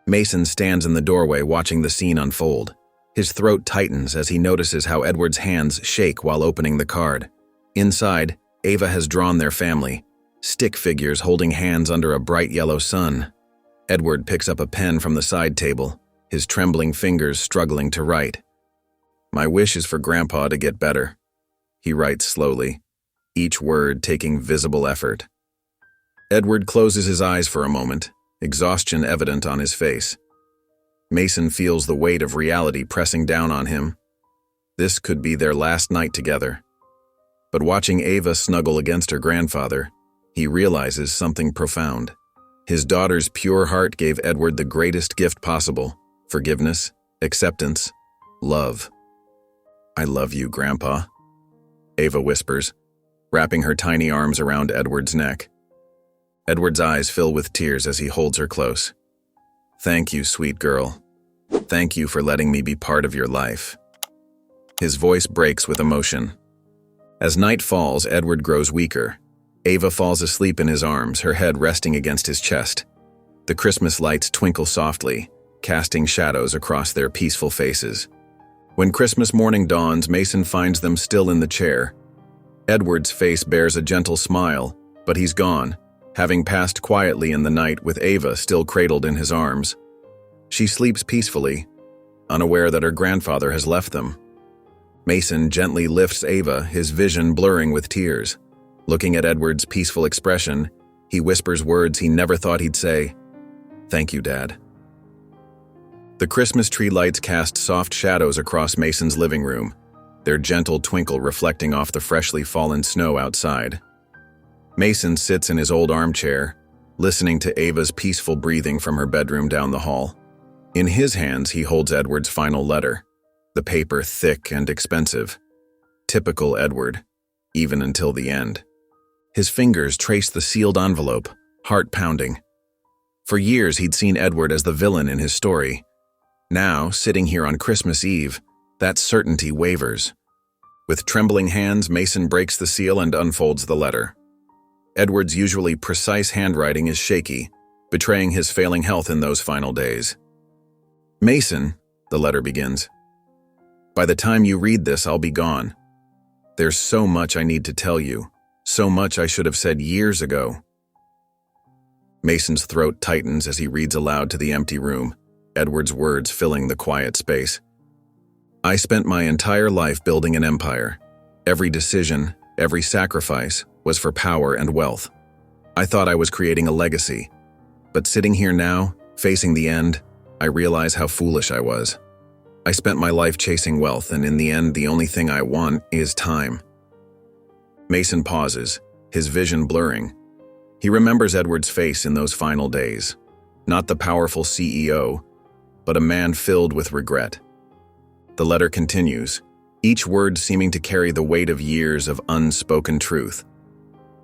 Speaker 1: Mason stands in the doorway watching the scene unfold. His throat tightens as he notices how Edward's hands shake while opening the card. Inside, Ava has drawn their family, stick figures holding hands under a bright yellow sun. Edward picks up a pen from the side table, his trembling fingers struggling to write. "My wish is for Grandpa to get better," he writes slowly, each word taking visible effort. Edward closes his eyes for a moment, exhaustion evident on his face. Mason feels the weight of reality pressing down on him. This could be their last night together. But watching Ava snuggle against her grandfather, he realizes something profound. His daughter's pure heart gave Edward the greatest gift possible: forgiveness, acceptance, love. "I love you, Grandpa," Ava whispers, wrapping her tiny arms around Edward's neck. Edward's eyes fill with tears as he holds her close. "Thank you, sweet girl. Thank you for letting me be part of your life." His voice breaks with emotion. As night falls, Edward grows weaker. Ava falls asleep in his arms, her head resting against his chest. The Christmas lights twinkle softly, casting shadows across their peaceful faces. When Christmas morning dawns, Mason finds them still in the chair. Edward's face bears a gentle smile, but he's gone, having passed quietly in the night with Ava still cradled in his arms. She sleeps peacefully, unaware that her grandfather has left them. Mason gently lifts Ava, his vision blurring with tears. Looking at Edward's peaceful expression, he whispers words he never thought he'd say. "Thank you, Dad." The Christmas tree lights cast soft shadows across Mason's living room, their gentle twinkle reflecting off the freshly fallen snow outside. Mason sits in his old armchair, listening to Ava's peaceful breathing from her bedroom down the hall. In his hands, he holds Edward's final letter, the paper thick and expensive. Typical Edward, even until the end. His fingers trace the sealed envelope, heart pounding. For years, he'd seen Edward as the villain in his story. Now, sitting here on Christmas Eve, that certainty wavers. With trembling hands, Mason breaks the seal and unfolds the letter. Edward's usually precise handwriting is shaky, betraying his failing health in those final days. "Mason," the letter begins, "by the time you read this, I'll be gone. There's so much I need to tell you, so much I should have said years ago." Mason's throat tightens as he reads aloud to the empty room, Edward's words filling the quiet space. "I spent my entire life building an empire. Every decision, every sacrifice was for power and wealth. I thought I was creating a legacy. But sitting here now, facing the end, I realize how foolish I was. I spent my life chasing wealth, and in the end, the only thing I want is time." Mason pauses, his vision blurring. He remembers Edward's face in those final days. Not the powerful CEO, but a man filled with regret. The letter continues, each word seeming to carry the weight of years of unspoken truth.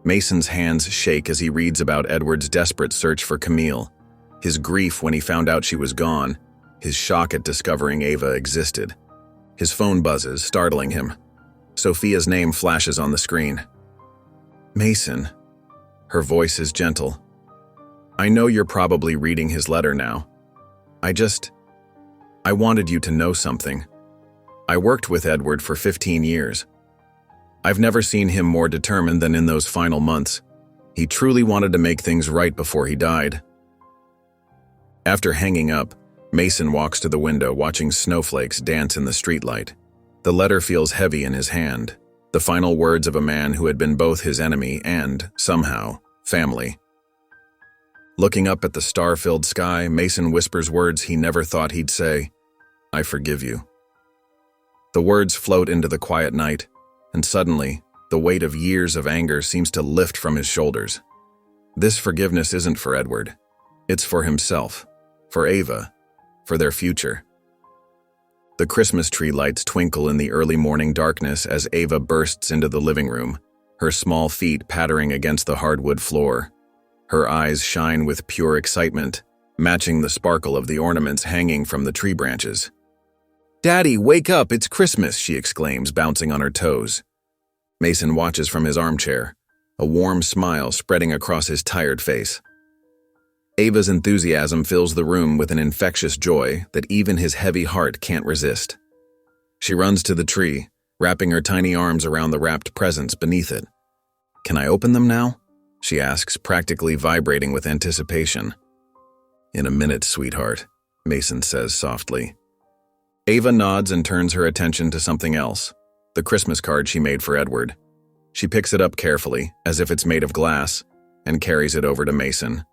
Speaker 1: Mason's hands shake as he reads about Edward's desperate search for Camille, his grief when he found out she was gone, his shock at discovering Ava existed. His phone buzzes, startling him. Sophia's name flashes on the screen. "Mason." Her voice is gentle. "I know you're probably reading his letter now. I wanted you to know something. I worked with Edward for 15 years. I've never seen him more determined than in those final months. He truly wanted to make things right before he died." After hanging up, Mason walks to the window, watching snowflakes dance in the streetlight. The letter feels heavy in his hand, the final words of a man who had been both his enemy and, somehow, family. Looking up at the star-filled sky, Mason whispers words he never thought he'd say. "I forgive you." The words float into the quiet night, and suddenly, the weight of years of anger seems to lift from his shoulders. This forgiveness isn't for Edward. It's for himself, for Ava, for their future. The Christmas tree lights twinkle in the early morning darkness as Ava bursts into the living room, her small feet pattering against the hardwood floor. Her eyes shine with pure excitement, matching the sparkle of the ornaments hanging from the tree branches. "Daddy, wake up, it's Christmas," she exclaims, bouncing on her toes. Mason watches from his armchair, a warm smile spreading across his tired face. Ava's enthusiasm fills the room with an infectious joy that even his heavy heart can't resist. She runs to the tree, wrapping her tiny arms around the wrapped presents beneath it. "Can I open them now?" she asks, practically vibrating with anticipation. "In a minute, sweetheart," Mason says softly. Ava nods and turns her attention to something else, the Christmas card she made for Edward. She picks it up carefully, as if it's made of glass, and carries it over to Mason.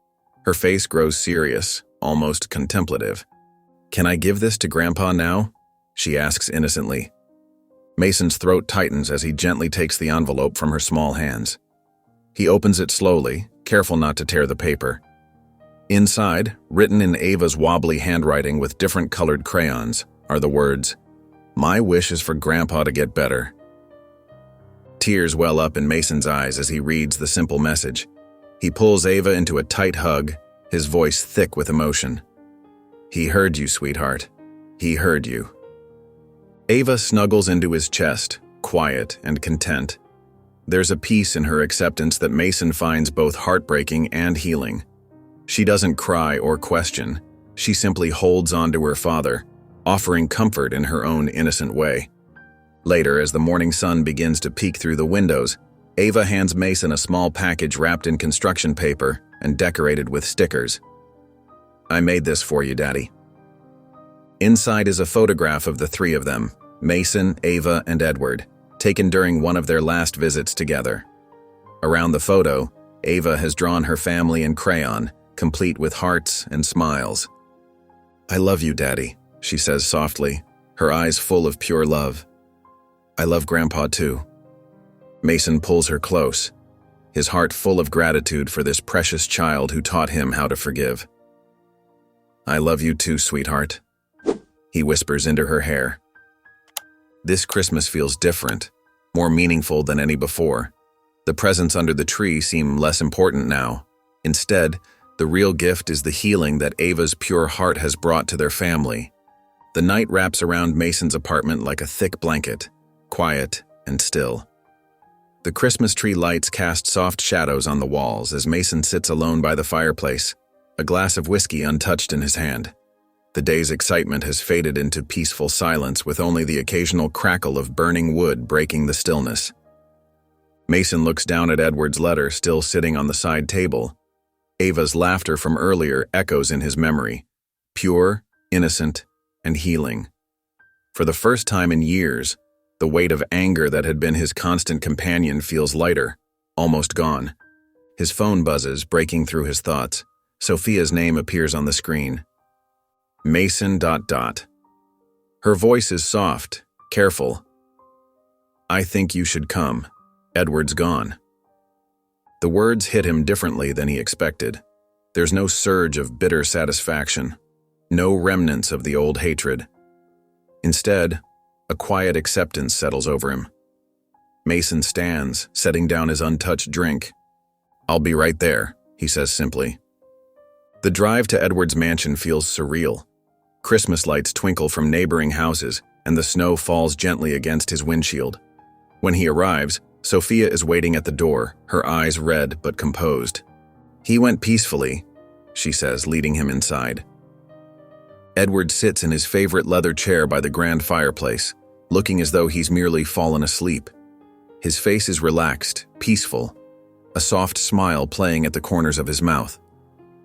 Speaker 1: Her face grows serious, almost contemplative. "Can I give this to Grandpa now?" she asks innocently. Mason's throat tightens as he gently takes the envelope from her small hands. He opens it slowly, careful not to tear the paper. Inside, written in Ava's wobbly handwriting with different colored crayons, are the words, "My wish is for Grandpa to get better." Tears well up in Mason's eyes as he reads the simple message. He pulls Ava into a tight hug, his voice thick with emotion. "He heard you, sweetheart. He heard you." Ava snuggles into his chest, quiet and content. There's a peace in her acceptance that Mason finds both heartbreaking and healing. She doesn't cry or question. She simply holds on to her father, offering comfort in her own innocent way. Later, as the morning sun begins to peek through the windows, Ava hands Mason a small package wrapped in construction paper and decorated with stickers. "I made this for you, Daddy." Inside is a photograph of the three of them, Mason, Ava, and Edward, taken during one of their last visits together. Around the photo, Ava has drawn her family in crayon, complete with hearts and smiles. "I love you, Daddy," she says softly, her eyes full of pure love. "I love Grandpa too." Mason pulls her close, his heart full of gratitude for this precious child who taught him how to forgive. "I love you too, sweetheart," he whispers into her hair. This Christmas feels different, more meaningful than any before. The presents under the tree seem less important now. Instead, the real gift is the healing that Ava's pure heart has brought to their family. The night wraps around Mason's apartment like a thick blanket, quiet and still. The Christmas tree lights cast soft shadows on the walls as Mason sits alone by the fireplace, a glass of whiskey untouched in his hand. The day's excitement has faded into peaceful silence with only the occasional crackle of burning wood breaking the stillness. Mason looks down at Edward's letter still sitting on the side table. Ava's laughter from earlier echoes in his memory, pure, innocent, and healing. For the first time in years, the weight of anger that had been his constant companion feels lighter, almost gone. His phone buzzes, breaking through his thoughts. Sophia's name appears on the screen. Mason ... Her voice is soft, careful. "I think you should come. Edward's gone." The words hit him differently than he expected. There's no surge of bitter satisfaction, no remnants of the old hatred. Instead, a quiet acceptance settles over him. Mason stands, setting down his untouched drink. "I'll be right there," he says simply. The drive to Edward's mansion feels surreal. Christmas lights twinkle from neighboring houses, and the snow falls gently against his windshield. When he arrives, Sophia is waiting at the door, her eyes red but composed. "He went peacefully," she says, leading him inside. Edward sits in his favorite leather chair by the grand fireplace, looking as though he's merely fallen asleep. His face is relaxed, peaceful, a soft smile playing at the corners of his mouth.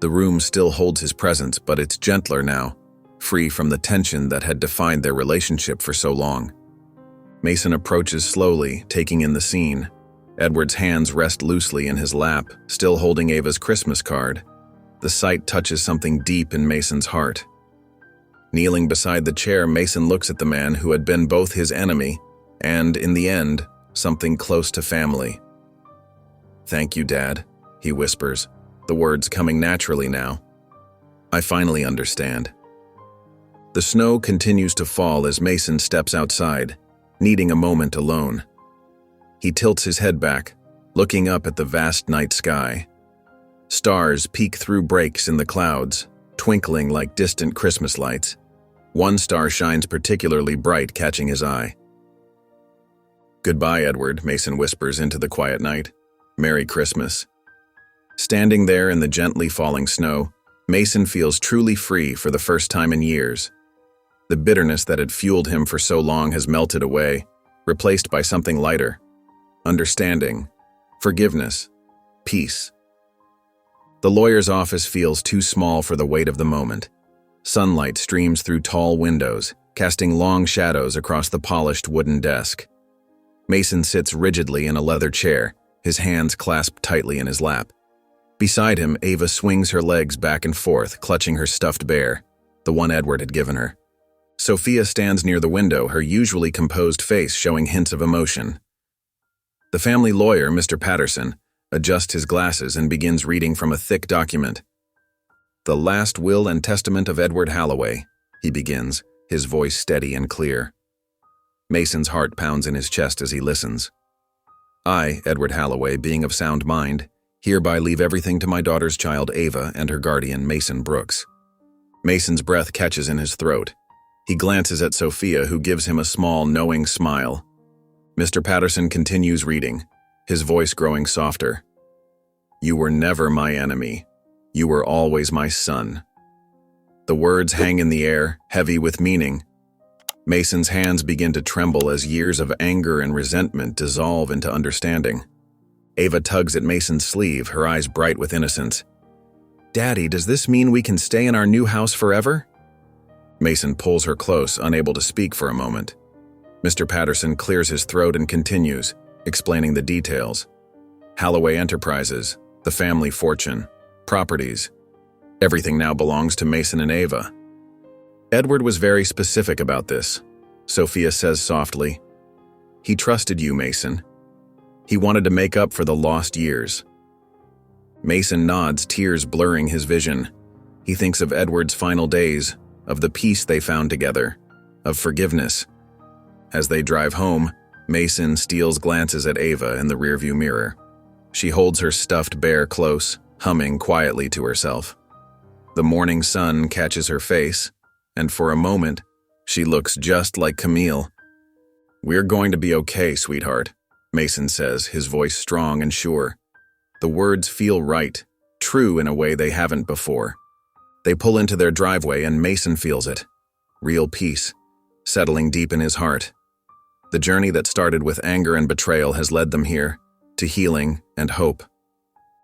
Speaker 1: The room still holds his presence, but it's gentler now, free from the tension that had defined their relationship for so long. Mason approaches slowly, taking in the scene. Edward's hands rest loosely in his lap, still holding Ava's Christmas card. The sight touches something deep in Mason's heart. Kneeling beside the chair, Mason looks at the man who had been both his enemy and, in the end, something close to family. "Thank you, Dad," he whispers, the words coming naturally now. "I finally understand." The snow continues to fall as Mason steps outside, needing a moment alone. He tilts his head back, looking up at the vast night sky. Stars peek through breaks in the clouds, twinkling like distant Christmas lights. One star shines particularly bright, catching his eye. "Goodbye, Edward," Mason whispers into the quiet night. "Merry Christmas." Standing there in the gently falling snow, Mason feels truly free for the first time in years. The bitterness that had fueled him for so long has melted away, replaced by something lighter: understanding, forgiveness, peace. The lawyer's office feels too small for the weight of the moment. Sunlight streams through tall windows, casting long shadows across the polished wooden desk. Mason sits rigidly in a leather chair, his hands clasped tightly in his lap. Beside him, Ava swings her legs back and forth, clutching her stuffed bear, the one Edward had given her. Sophia stands near the window, her usually composed face showing hints of emotion. The family lawyer, Mr. Patterson, adjusts his glasses and begins reading from a thick document. "The last will and testament of Edward Halloway," he begins, his voice steady and clear. Mason's heart pounds in his chest as he listens. "I, Edward Halloway, being of sound mind, hereby leave everything to my daughter's child Ava and her guardian Mason Brooks." Mason's breath catches in his throat. He glances at Sophia, who gives him a small, knowing smile. Mr. Patterson continues reading, his voice growing softer. "You were never my enemy. You were always my son." The words hang in the air, heavy with meaning. Mason's hands begin to tremble as years of anger and resentment dissolve into understanding. Ava tugs at Mason's sleeve, her eyes bright with innocence. "Daddy, does this mean we can stay in our new house forever?" Mason pulls her close, unable to speak for a moment. Mr. Patterson clears his throat and continues, explaining the details. Halloway Enterprises, the family fortune, properties. Everything now belongs to Mason and Ava. "Edward was very specific about this," Sophia says softly. "He trusted you, Mason. He wanted to make up for the lost years." Mason nods, tears blurring his vision. He thinks of Edward's final days, of the peace they found together, of forgiveness. As they drive home, Mason steals glances at Ava in the rearview mirror. She holds her stuffed bear close, humming quietly to herself. The morning sun catches her face, and for a moment, she looks just like Camille. "We're going to be okay, sweetheart," Mason says, his voice strong and sure. The words feel right, true in a way they haven't before. They pull into their driveway and Mason feels it. Real peace, settling deep in his heart. The journey that started with anger and betrayal has led them here, to healing and hope.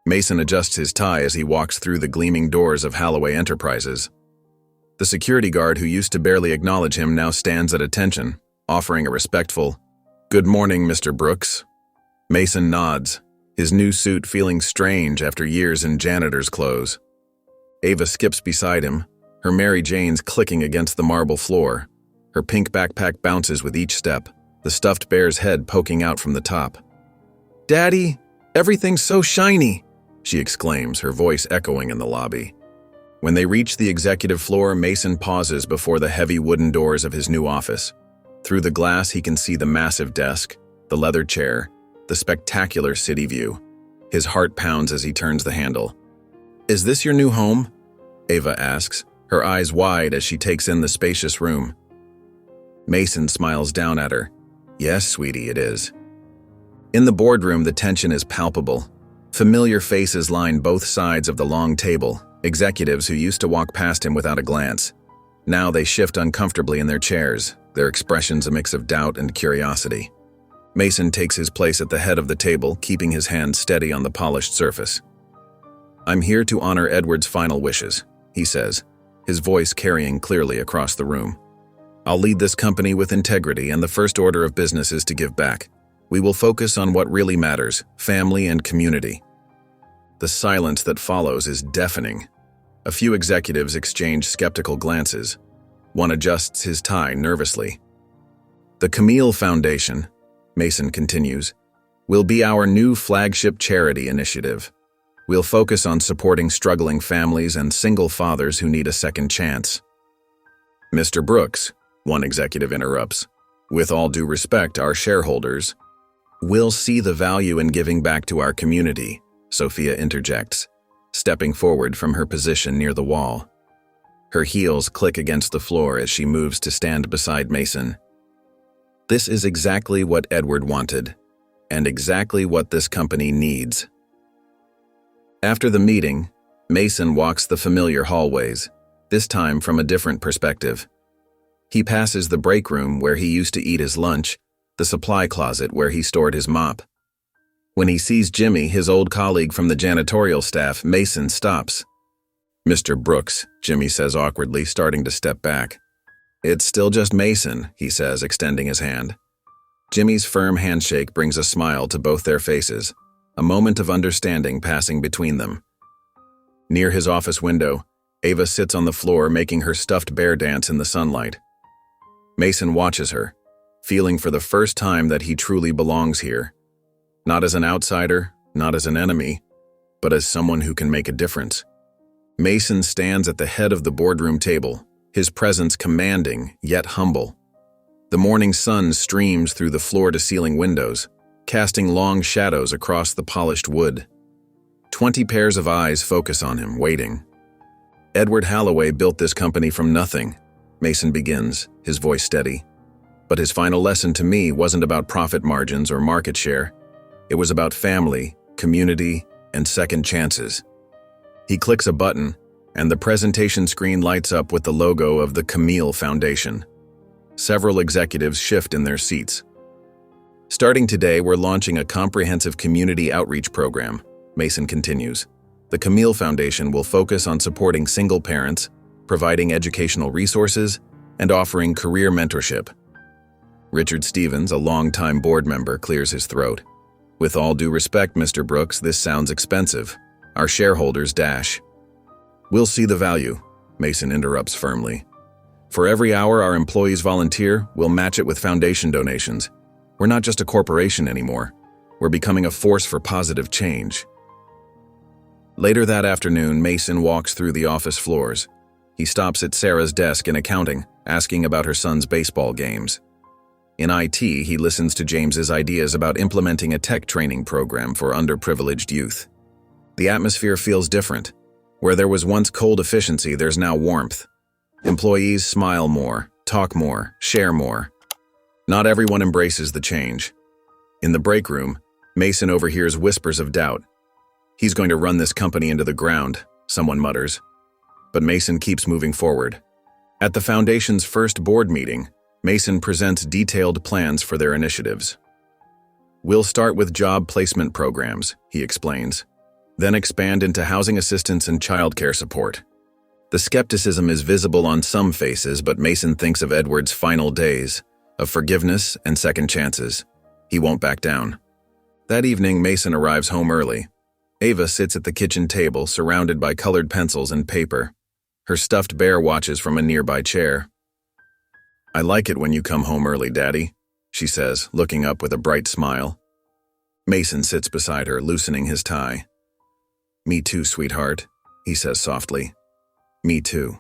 Speaker 1: Mason adjusts his tie as he walks through the gleaming doors of Halloway Enterprises. The security guard who used to barely acknowledge him now stands at attention, offering a respectful, "Good morning, Mr. Brooks." Mason nods, his new suit feeling strange after years in janitor's clothes. Ava skips beside him, her Mary Janes clicking against the marble floor. Her pink backpack bounces with each step, the stuffed bear's head poking out from the top. "Daddy, everything's so shiny," she exclaims, her voice echoing in the lobby. When they reach the executive floor, Mason pauses before the heavy wooden doors of his new office. Through the glass, he can see the massive desk, the leather chair, the spectacular city view. His heart pounds as he turns the handle. "Is this your new home?" Ava asks, her eyes wide as she takes in the spacious room. Mason smiles down at her. "Yes, sweetie, it is." In the boardroom, the tension is palpable. Familiar faces line both sides of the long table, executives who used to walk past him without a glance. Now they shift uncomfortably in their chairs, their expressions a mix of doubt and curiosity. Mason takes his place at the head of the table, keeping his hand steady on the polished surface. "I'm here to honor Edward's final wishes," he says, his voice carrying clearly across the room. "I'll lead this company with integrity, and the first order of business is to give back. We will focus on what really matters, family and community." The silence that follows is deafening. A few executives exchange skeptical glances. One adjusts his tie nervously. "The Camille Foundation," Mason continues, "will be our new flagship charity initiative. We'll focus on supporting struggling families and single fathers who need a second chance." "Mr. Brooks," one executive interrupts, "with all due respect, our shareholders will see the value in giving back to our community," Sophia interjects, stepping forward from her position near the wall. Her heels click against the floor as she moves to stand beside Mason. This is exactly what Edward wanted, and exactly what this company needs. After the meeting, Mason walks the familiar hallways, this time from a different perspective. He passes the break room where he used to eat his lunch, the supply closet where he stored his mop. When he sees Jimmy, his old colleague from the janitorial staff, Mason stops. "Mr. Brooks," Jimmy says awkwardly, starting to step back. "It's still just Mason," he says, extending his hand. Jimmy's firm handshake brings a smile to both their faces, a moment of understanding passing between them. Near his office window, Ava sits on the floor making her stuffed bear dance in the sunlight. Mason watches her, feeling for the first time that he truly belongs here. Not as an outsider, not as an enemy, but as someone who can make a difference. Mason stands at the head of the boardroom table, his presence commanding yet humble. The morning sun streams through the floor-to-ceiling windows, casting long shadows across the polished wood. 20 pairs of eyes focus on him, waiting. "Edward Halloway built this company from nothing," Mason begins, his voice steady. "But his final lesson to me wasn't about profit margins or market share. It was about family, community, and second chances." He clicks a button, and the presentation screen lights up with the logo of the Camille Foundation. Several executives shift in their seats. "Starting today, we're launching a comprehensive community outreach program," Mason continues. "The Camille Foundation will focus on supporting single parents, providing educational resources, and offering career mentorship." Richard Stevens, a longtime board member, clears his throat. "With all due respect, Mr. Brooks, this sounds expensive. Our shareholders dash." "We'll see the value," Mason interrupts firmly. "For every hour our employees volunteer, we'll match it with foundation donations. We're not just a corporation anymore. We're becoming a force for positive change." Later that afternoon, Mason walks through the office floors. He stops at Sarah's desk in accounting, asking about her son's baseball games. In IT, he listens to James's ideas about implementing a tech training program for underprivileged youth. The atmosphere feels different. Where there was once cold efficiency, there's now warmth. Employees smile more, talk more, share more. Not everyone embraces the change. In the break room, Mason overhears whispers of doubt. "He's going to run this company into the ground," someone mutters. But Mason keeps moving forward. At the Foundation's first board meeting, Mason presents detailed plans for their initiatives. "We'll start with job placement programs," he explains, "then expand into housing assistance and childcare support." The skepticism is visible on some faces, but Mason thinks of Edward's final days, of forgiveness and second chances. He won't back down. That evening, Mason arrives home early. Ava sits at the kitchen table, surrounded by colored pencils and paper. Her stuffed bear watches from a nearby chair. "I like it when you come home early, Daddy," she says, looking up with a bright smile. Mason sits beside her, loosening his tie. "Me too, sweetheart," he says softly. "Me too."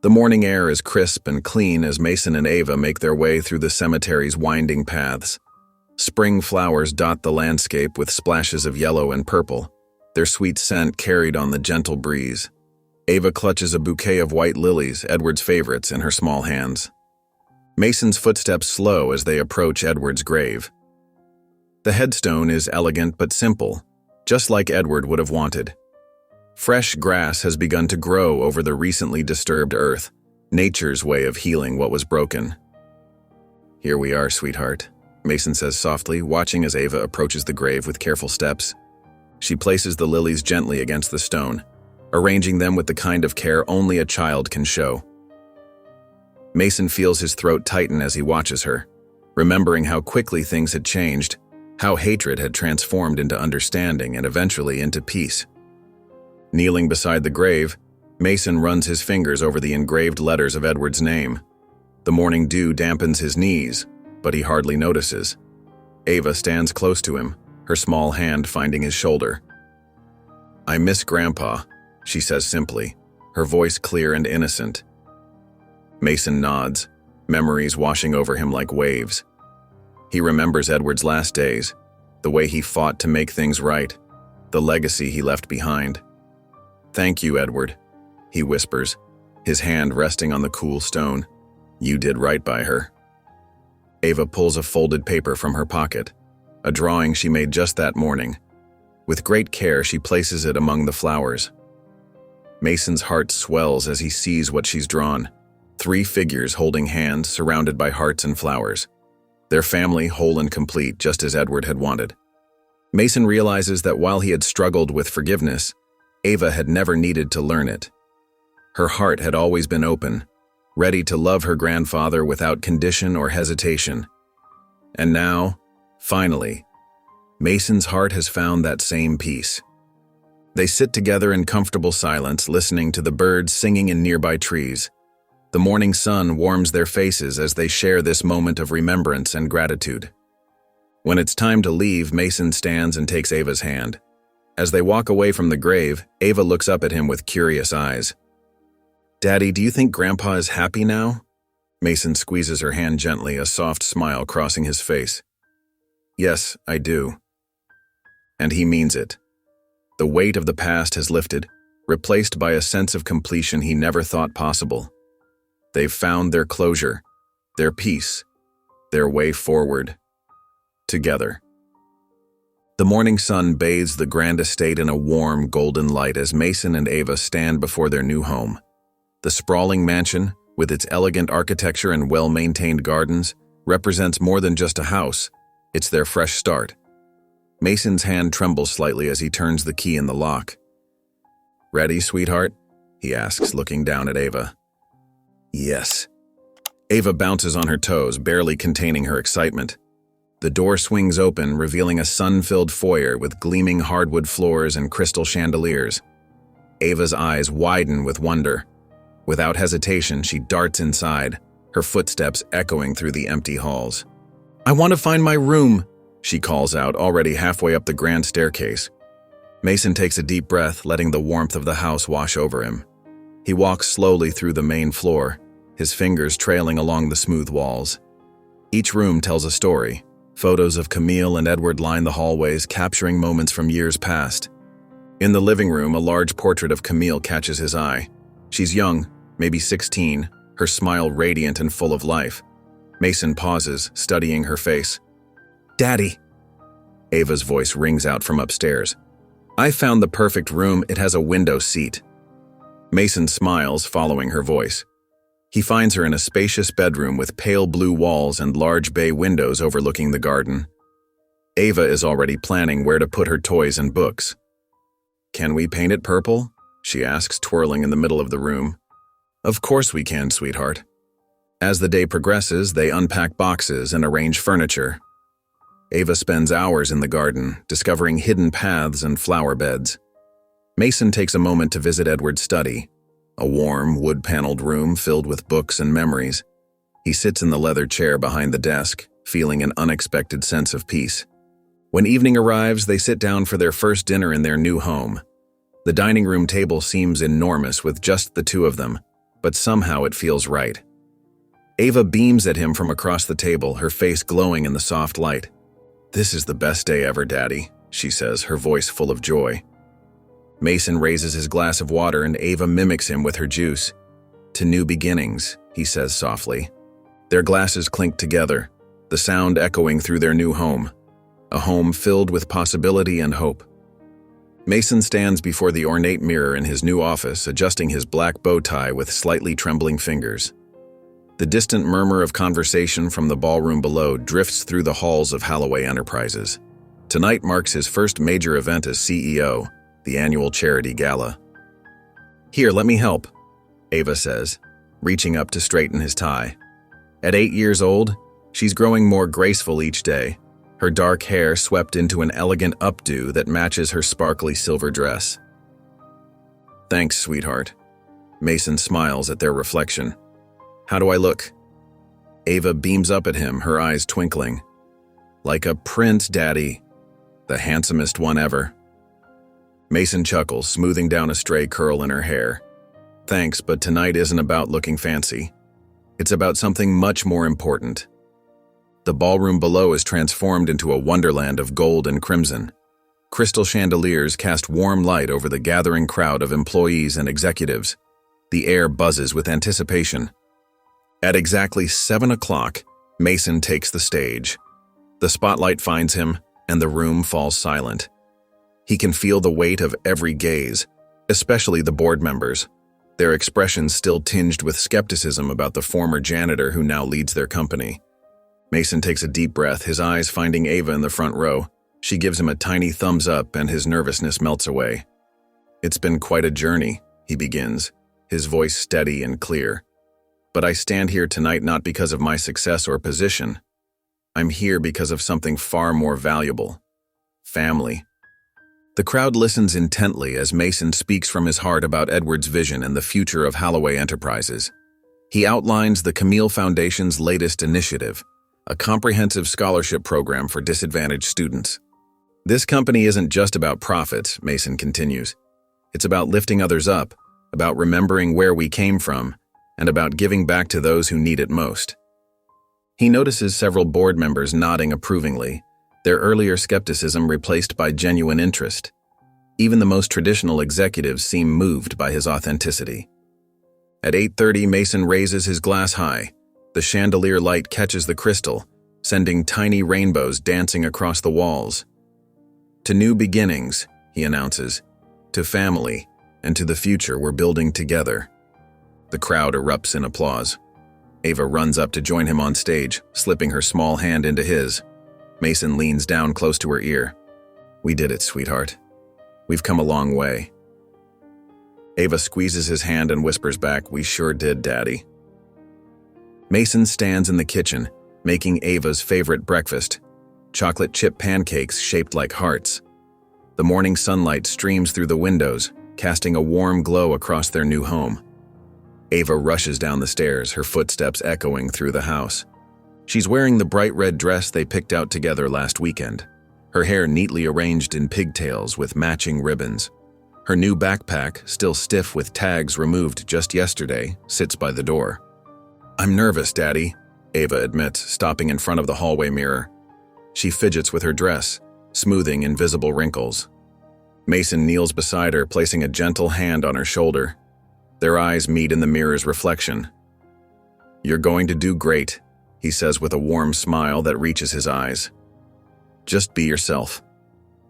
Speaker 1: The morning air is crisp and clean as Mason and Ava make their way through the cemetery's winding paths. Spring flowers dot the landscape with splashes of yellow and purple, their sweet scent carried on the gentle breeze. Ava clutches a bouquet of white lilies, Edward's favorites, in her small hands. Mason's footsteps slow as they approach Edward's grave. The headstone is elegant but simple, just like Edward would have wanted. Fresh grass has begun to grow over the recently disturbed earth, nature's way of healing what was broken. "Here we are, sweetheart," Mason says softly, watching as Ava approaches the grave with careful steps. She places the lilies gently against the stone, arranging them with the kind of care only a child can show. Mason feels his throat tighten as he watches her, remembering how quickly things had changed, how hatred had transformed into understanding and eventually into peace. Kneeling beside the grave, Mason runs his fingers over the engraved letters of Edward's name. The morning dew dampens his knees, but he hardly notices. Ava stands close to him, her small hand finding his shoulder. "I miss Grandpa," she says simply, her voice clear and innocent. Mason nods, memories washing over him like waves. He remembers Edward's last days, the way he fought to make things right, the legacy he left behind. "Thank you, Edward," he whispers, his hand resting on the cool stone. "You did right by her." Ava pulls a folded paper from her pocket, a drawing she made just that morning. With great care, she places it among the flowers, Mason's heart swells as he sees what she's drawn. 3 figures holding hands, surrounded by hearts and flowers. Their family whole and complete, just as Edward had wanted. Mason realizes that while he had struggled with forgiveness, Ava had never needed to learn it. Her heart had always been open, ready to love her grandfather without condition or hesitation. And now, finally, Mason's heart has found that same peace. They sit together in comfortable silence, listening to the birds singing in nearby trees. The morning sun warms their faces as they share this moment of remembrance and gratitude. When it's time to leave, Mason stands and takes Ava's hand. As they walk away from the grave, Ava looks up at him with curious eyes. "Daddy, do you think Grandpa is happy now?" Mason squeezes her hand gently, a soft smile crossing his face. "Yes, I do." And he means it. The weight of the past has lifted, replaced by a sense of completion he never thought possible. They've found their closure, their peace, their way forward. Together. The morning sun bathes the grand estate in a warm, golden light as Mason and Ava stand before their new home. The sprawling mansion, with its elegant architecture and well-maintained gardens, represents more than just a house. It's their fresh start. Mason's hand trembles slightly as he turns the key in the lock. "Ready, sweetheart?" he asks, looking down at Ava. "Yes." Ava bounces on her toes, barely containing her excitement. The door swings open, revealing a sun-filled foyer with gleaming hardwood floors and crystal chandeliers. Ava's eyes widen with wonder. Without hesitation, she darts inside, her footsteps echoing through the empty halls. "I want to find my room," she calls out, already halfway up the grand staircase. Mason takes a deep breath, letting the warmth of the house wash over him. He walks slowly through the main floor, his fingers trailing along the smooth walls. Each room tells a story. Photos of Camille and Edward line the hallways, capturing moments from years past. In the living room, a large portrait of Camille catches his eye. She's young, maybe 16, her smile radiant and full of life. Mason pauses, studying her face. "Daddy!" Ava's voice rings out from upstairs. "I found the perfect room. It has a window seat." Mason smiles, following her voice. He finds her in a spacious bedroom with pale blue walls and large bay windows overlooking the garden. Ava is already planning where to put her toys and books. "Can we paint it purple?" she asks, twirling in the middle of the room. "Of course we can, sweetheart." As the day progresses, they unpack boxes and arrange furniture. Ava spends hours in the garden, discovering hidden paths and flower beds. Mason takes a moment to visit Edward's study, a warm, wood-paneled room filled with books and memories. He sits in the leather chair behind the desk, feeling an unexpected sense of peace. When evening arrives, they sit down for their first dinner in their new home. The dining room table seems enormous with just the two of them, but somehow it feels right. Ava beams at him from across the table, her face glowing in the soft light. "This is the best day ever, Daddy," she says, her voice full of joy. Mason raises his glass of water and Ava mimics him with her juice. "To new beginnings," he says softly. Their glasses clink together, the sound echoing through their new home, a home filled with possibility and hope. Mason stands before the ornate mirror in his new office, adjusting his black bow tie with slightly trembling fingers. The distant murmur of conversation from the ballroom below drifts through the halls of Holloway Enterprises. Tonight marks his first major event as CEO, the annual charity gala. "Here, let me help," Ava says, reaching up to straighten his tie. At 8 years old, she's growing more graceful each day, her dark hair swept into an elegant updo that matches her sparkly silver dress. "Thanks, sweetheart." Mason smiles at their reflection. "How do I look?" Ava beams up at him, her eyes twinkling. "Like a prince, Daddy. The handsomest one ever." Mason chuckles, smoothing down a stray curl in her hair. "Thanks, but tonight isn't about looking fancy. It's about something much more important." The ballroom below is transformed into a wonderland of gold and crimson. Crystal chandeliers cast warm light over the gathering crowd of employees and executives. The air buzzes with anticipation. At exactly 7 o'clock, Mason takes the stage. The spotlight finds him, and the room falls silent. He can feel the weight of every gaze, especially the board members, their expressions still tinged with skepticism about the former janitor who now leads their company. Mason takes a deep breath, his eyes finding Ava in the front row. She gives him a tiny thumbs up and his nervousness melts away. "It's been quite a journey," he begins, his voice steady and clear. "But I stand here tonight not because of my success or position. I'm here because of something far more valuable: family." The crowd listens intently as Mason speaks from his heart about Edward's vision and the future of Holloway Enterprises. He outlines the Camille Foundation's latest initiative, a comprehensive scholarship program for disadvantaged students. "This company isn't just about profits," Mason continues. "It's about lifting others up, about remembering where we came from, and about giving back to those who need it most." He notices several board members nodding approvingly, their earlier skepticism replaced by genuine interest. Even the most traditional executives seem moved by his authenticity. At 8:30, Mason raises his glass high. The chandelier light catches the crystal, sending tiny rainbows dancing across the walls. "To new beginnings," he announces, "to family, and to the future we're building together." The crowd erupts in applause. Ava runs up to join him on stage, slipping her small hand into his. Mason leans down close to her ear. "We did it, sweetheart. We've come a long way." Ava squeezes his hand and whispers back, "We sure did, Daddy." Mason stands in the kitchen, making Ava's favorite breakfast, chocolate chip pancakes shaped like hearts. The morning sunlight streams through the windows, casting a warm glow across their new home. Ava rushes down the stairs, her footsteps echoing through the house. She's wearing the bright red dress they picked out together last weekend, her hair neatly arranged in pigtails with matching ribbons. Her new backpack, still stiff with tags removed just yesterday, sits by the door. "I'm nervous, Daddy," Ava admits, stopping in front of the hallway mirror. She fidgets with her dress, smoothing invisible wrinkles. Mason kneels beside her, placing a gentle hand on her shoulder. Their eyes meet in the mirror's reflection. "You're going to do great," he says with a warm smile that reaches his eyes. "Just be yourself.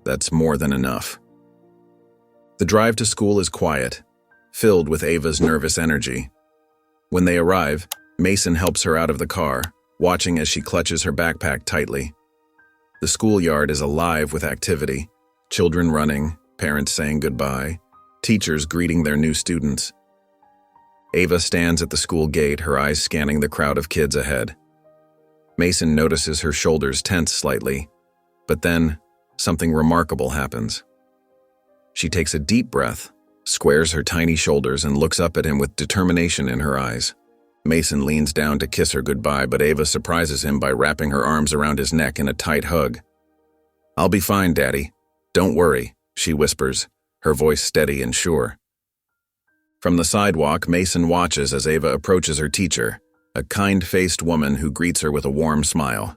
Speaker 1: That's more than enough." The drive to school is quiet, filled with Ava's nervous energy. When they arrive, Mason helps her out of the car, watching as she clutches her backpack tightly. The schoolyard is alive with activity, children running, parents saying goodbye, teachers greeting their new students. Ava stands at the school gate, her eyes scanning the crowd of kids ahead. Mason notices her shoulders tense slightly, but then something remarkable happens. She takes a deep breath, squares her tiny shoulders, and looks up at him with determination in her eyes. Mason leans down to kiss her goodbye, but Ava surprises him by wrapping her arms around his neck in a tight hug. "I'll be fine, Daddy. Don't worry," she whispers, her voice steady and sure. From the sidewalk, Mason watches as Ava approaches her teacher, a kind-faced woman who greets her with a warm smile.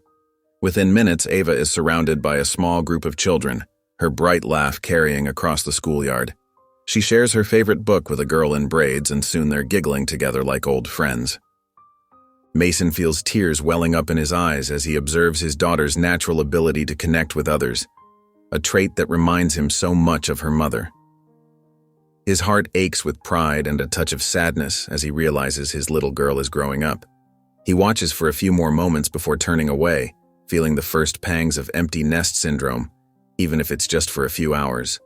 Speaker 1: Within minutes, Ava is surrounded by a small group of children, her bright laugh carrying across the schoolyard. She shares her favorite book with a girl in braids, and soon they're giggling together like old friends. Mason feels tears welling up in his eyes as he observes his daughter's natural ability to connect with others, a trait that reminds him so much of her mother. His heart aches with pride and a touch of sadness as he realizes his little girl is growing up. He watches for a few more moments before turning away, feeling the first pangs of empty nest syndrome, even if it's just for a few hours.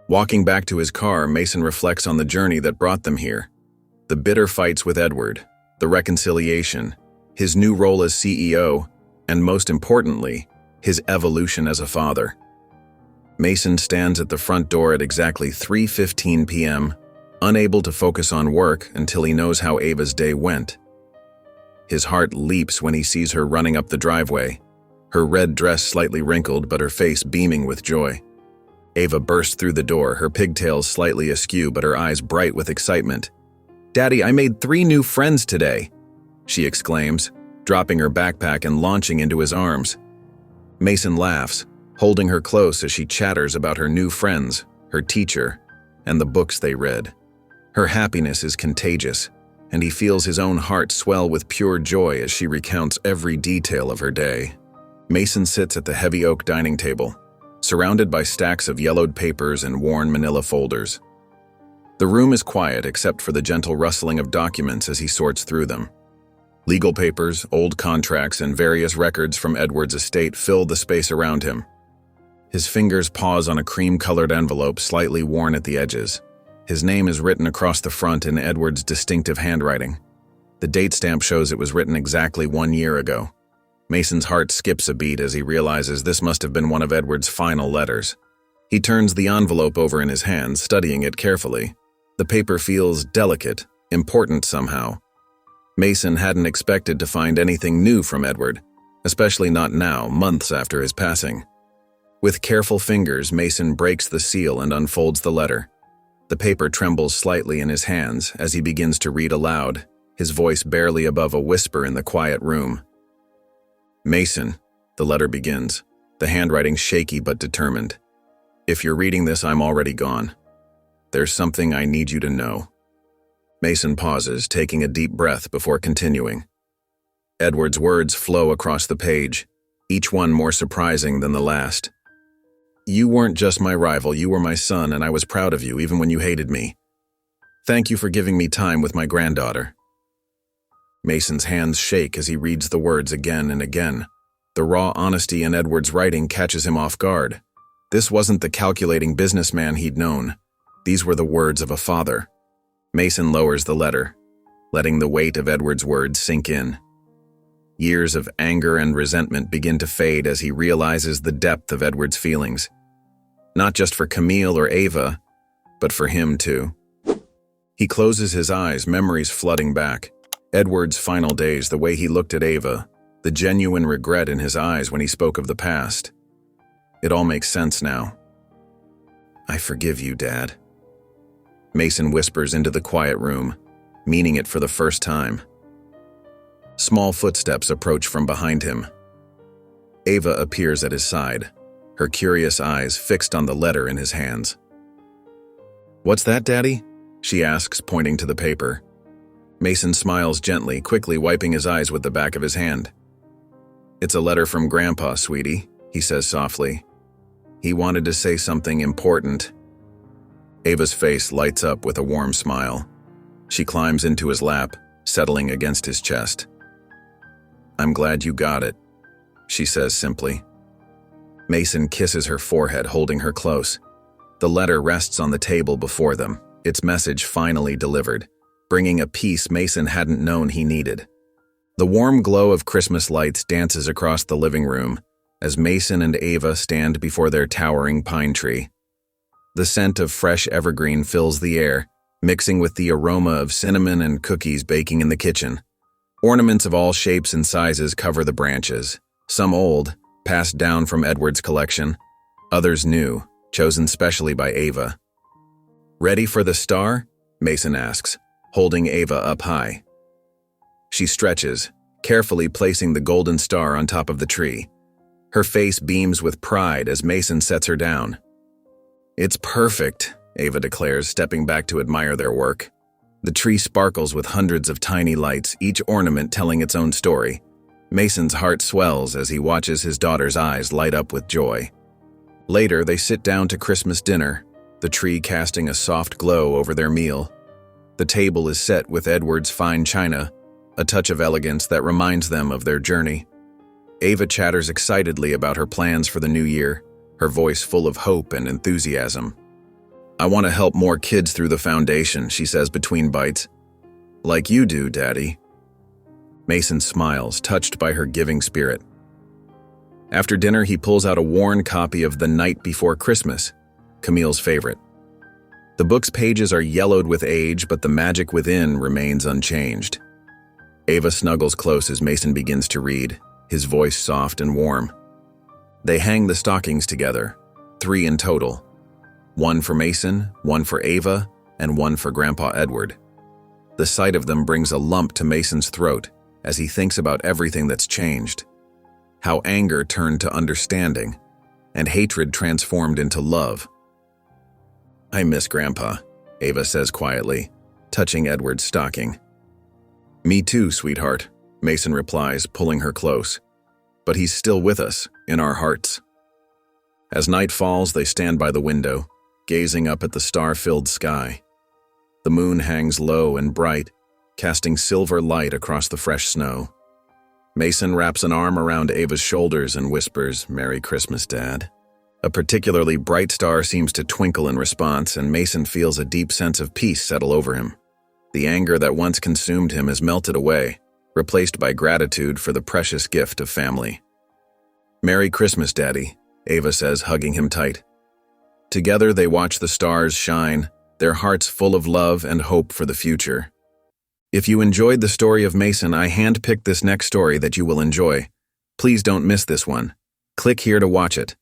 Speaker 1: Walking back to his car, Mason reflects on the journey that brought them here. The bitter fights with Edward, the reconciliation, his new role as CEO, and most importantly, his evolution as a father. Mason stands at the front door at exactly 3:15 p.m., unable to focus on work until he knows how Ava's day went. His heart leaps when he sees her running up the driveway, her red dress slightly wrinkled but her face beaming with joy. Ava bursts through the door, her pigtails slightly askew but her eyes bright with excitement. "Daddy, I made 3 new friends today," she exclaims, dropping her backpack and launching into his arms. Mason laughs, holding her close as she chatters about her new friends, her teacher, and the books they read. Her happiness is contagious, and he feels his own heart swell with pure joy as she recounts every detail of her day. Mason sits at the heavy oak dining table, surrounded by stacks of yellowed papers and worn manila folders. The room is quiet except for the gentle rustling of documents as he sorts through them. Legal papers, old contracts, and various records from Edward's estate fill the space around him. His fingers pause on a cream-colored envelope slightly worn at the edges. His name is written across the front in Edward's distinctive handwriting. The date stamp shows it was written exactly 1 year ago. Mason's heart skips a beat as he realizes this must have been one of Edward's final letters. He turns the envelope over in his hands, studying it carefully. The paper feels delicate, important somehow. Mason hadn't expected to find anything new from Edward, especially not now, months after his passing. With careful fingers, Mason breaks the seal and unfolds the letter. The paper trembles slightly in his hands as he begins to read aloud, his voice barely above a whisper in the quiet room. Mason, the letter begins, the handwriting shaky but determined. If you're reading this, I'm already gone. There's something I need you to know. Mason pauses, taking a deep breath before continuing. Edward's words flow across the page, each one more surprising than the last. You weren't just my rival, you were my son, and I was proud of you even when you hated me. Thank you for giving me time with my granddaughter. Mason's hands shake as he reads the words again and again. The raw honesty in Edward's writing catches him off guard. This wasn't the calculating businessman he'd known. These were the words of a father. Mason lowers the letter, letting the weight of Edward's words sink in. Years of anger and resentment begin to fade as he realizes the depth of Edward's feelings. Not just for Camille or Ava, but for him too. He closes his eyes, memories flooding back. Edward's final days, the way he looked at Ava, the genuine regret in his eyes when he spoke of the past. It all makes sense now. I forgive you, Dad. Mason whispers into the quiet room, meaning it for the first time. Small footsteps approach from behind him. Ava appears at his side, her curious eyes fixed on the letter in his hands. What's that, Daddy? She asks, pointing to the paper. Mason smiles gently, quickly wiping his eyes with the back of his hand. It's a letter from Grandpa, sweetie, he says softly. He wanted to say something important. Ava's face lights up with a warm smile. She climbs into his lap, settling against his chest. I'm glad you got it, she says simply. Mason kisses her forehead, holding her close. The letter rests on the table before them, its message finally delivered, bringing a peace Mason hadn't known he needed. The warm glow of Christmas lights dances across the living room as Mason and Ava stand before their towering pine tree. The scent of fresh evergreen fills the air, mixing with the aroma of cinnamon and cookies baking in the kitchen. Ornaments of all shapes and sizes cover the branches, some old, passed down from Edward's collection, others new, chosen specially by Ava. Ready for the star? Mason asks, holding Ava up high. She stretches, carefully placing the golden star on top of the tree. Her face beams with pride as Mason sets her down. It's perfect, Ava declares, stepping back to admire their work. The tree sparkles with hundreds of tiny lights, each ornament telling its own story. Mason's heart swells as he watches his daughter's eyes light up with joy. Later, they sit down to Christmas dinner, the tree casting a soft glow over their meal. The table is set with Edward's fine china, a touch of elegance that reminds them of their journey. Ava chatters excitedly about her plans for the new year, her voice full of hope and enthusiasm. I want to help more kids through the foundation, she says between bites. Like you do, Daddy. Mason smiles, touched by her giving spirit. After dinner, he pulls out a worn copy of The Night Before Christmas, Camille's favorite. The book's pages are yellowed with age, but the magic within remains unchanged. Ava snuggles close as Mason begins to read, his voice soft and warm. They hang the stockings together, 3 in total. 1 for Mason, 1 for Ava, and 1 for Grandpa Edward. The sight of them brings a lump to Mason's throat as he thinks about everything that's changed. How anger turned to understanding, and hatred transformed into love. I miss Grandpa, Ava says quietly, touching Edward's stocking. Me too, sweetheart, Mason replies, pulling her close. But he's still with us, in our hearts. As night falls, they stand by the window, gazing up at the star-filled sky. The moon hangs low and bright, casting silver light across the fresh snow. Mason wraps an arm around Ava's shoulders and whispers, "Merry Christmas, Dad." A particularly bright star seems to twinkle in response, and Mason feels a deep sense of peace settle over him. The anger that once consumed him has melted away, replaced by gratitude for the precious gift of family. "Merry Christmas, Daddy," Ava says, hugging him tight. Together they watch the stars shine, their hearts full of love and hope for the future. If you enjoyed the story of Mason, I handpicked this next story that you will enjoy. Please don't miss this one. Click here to watch it.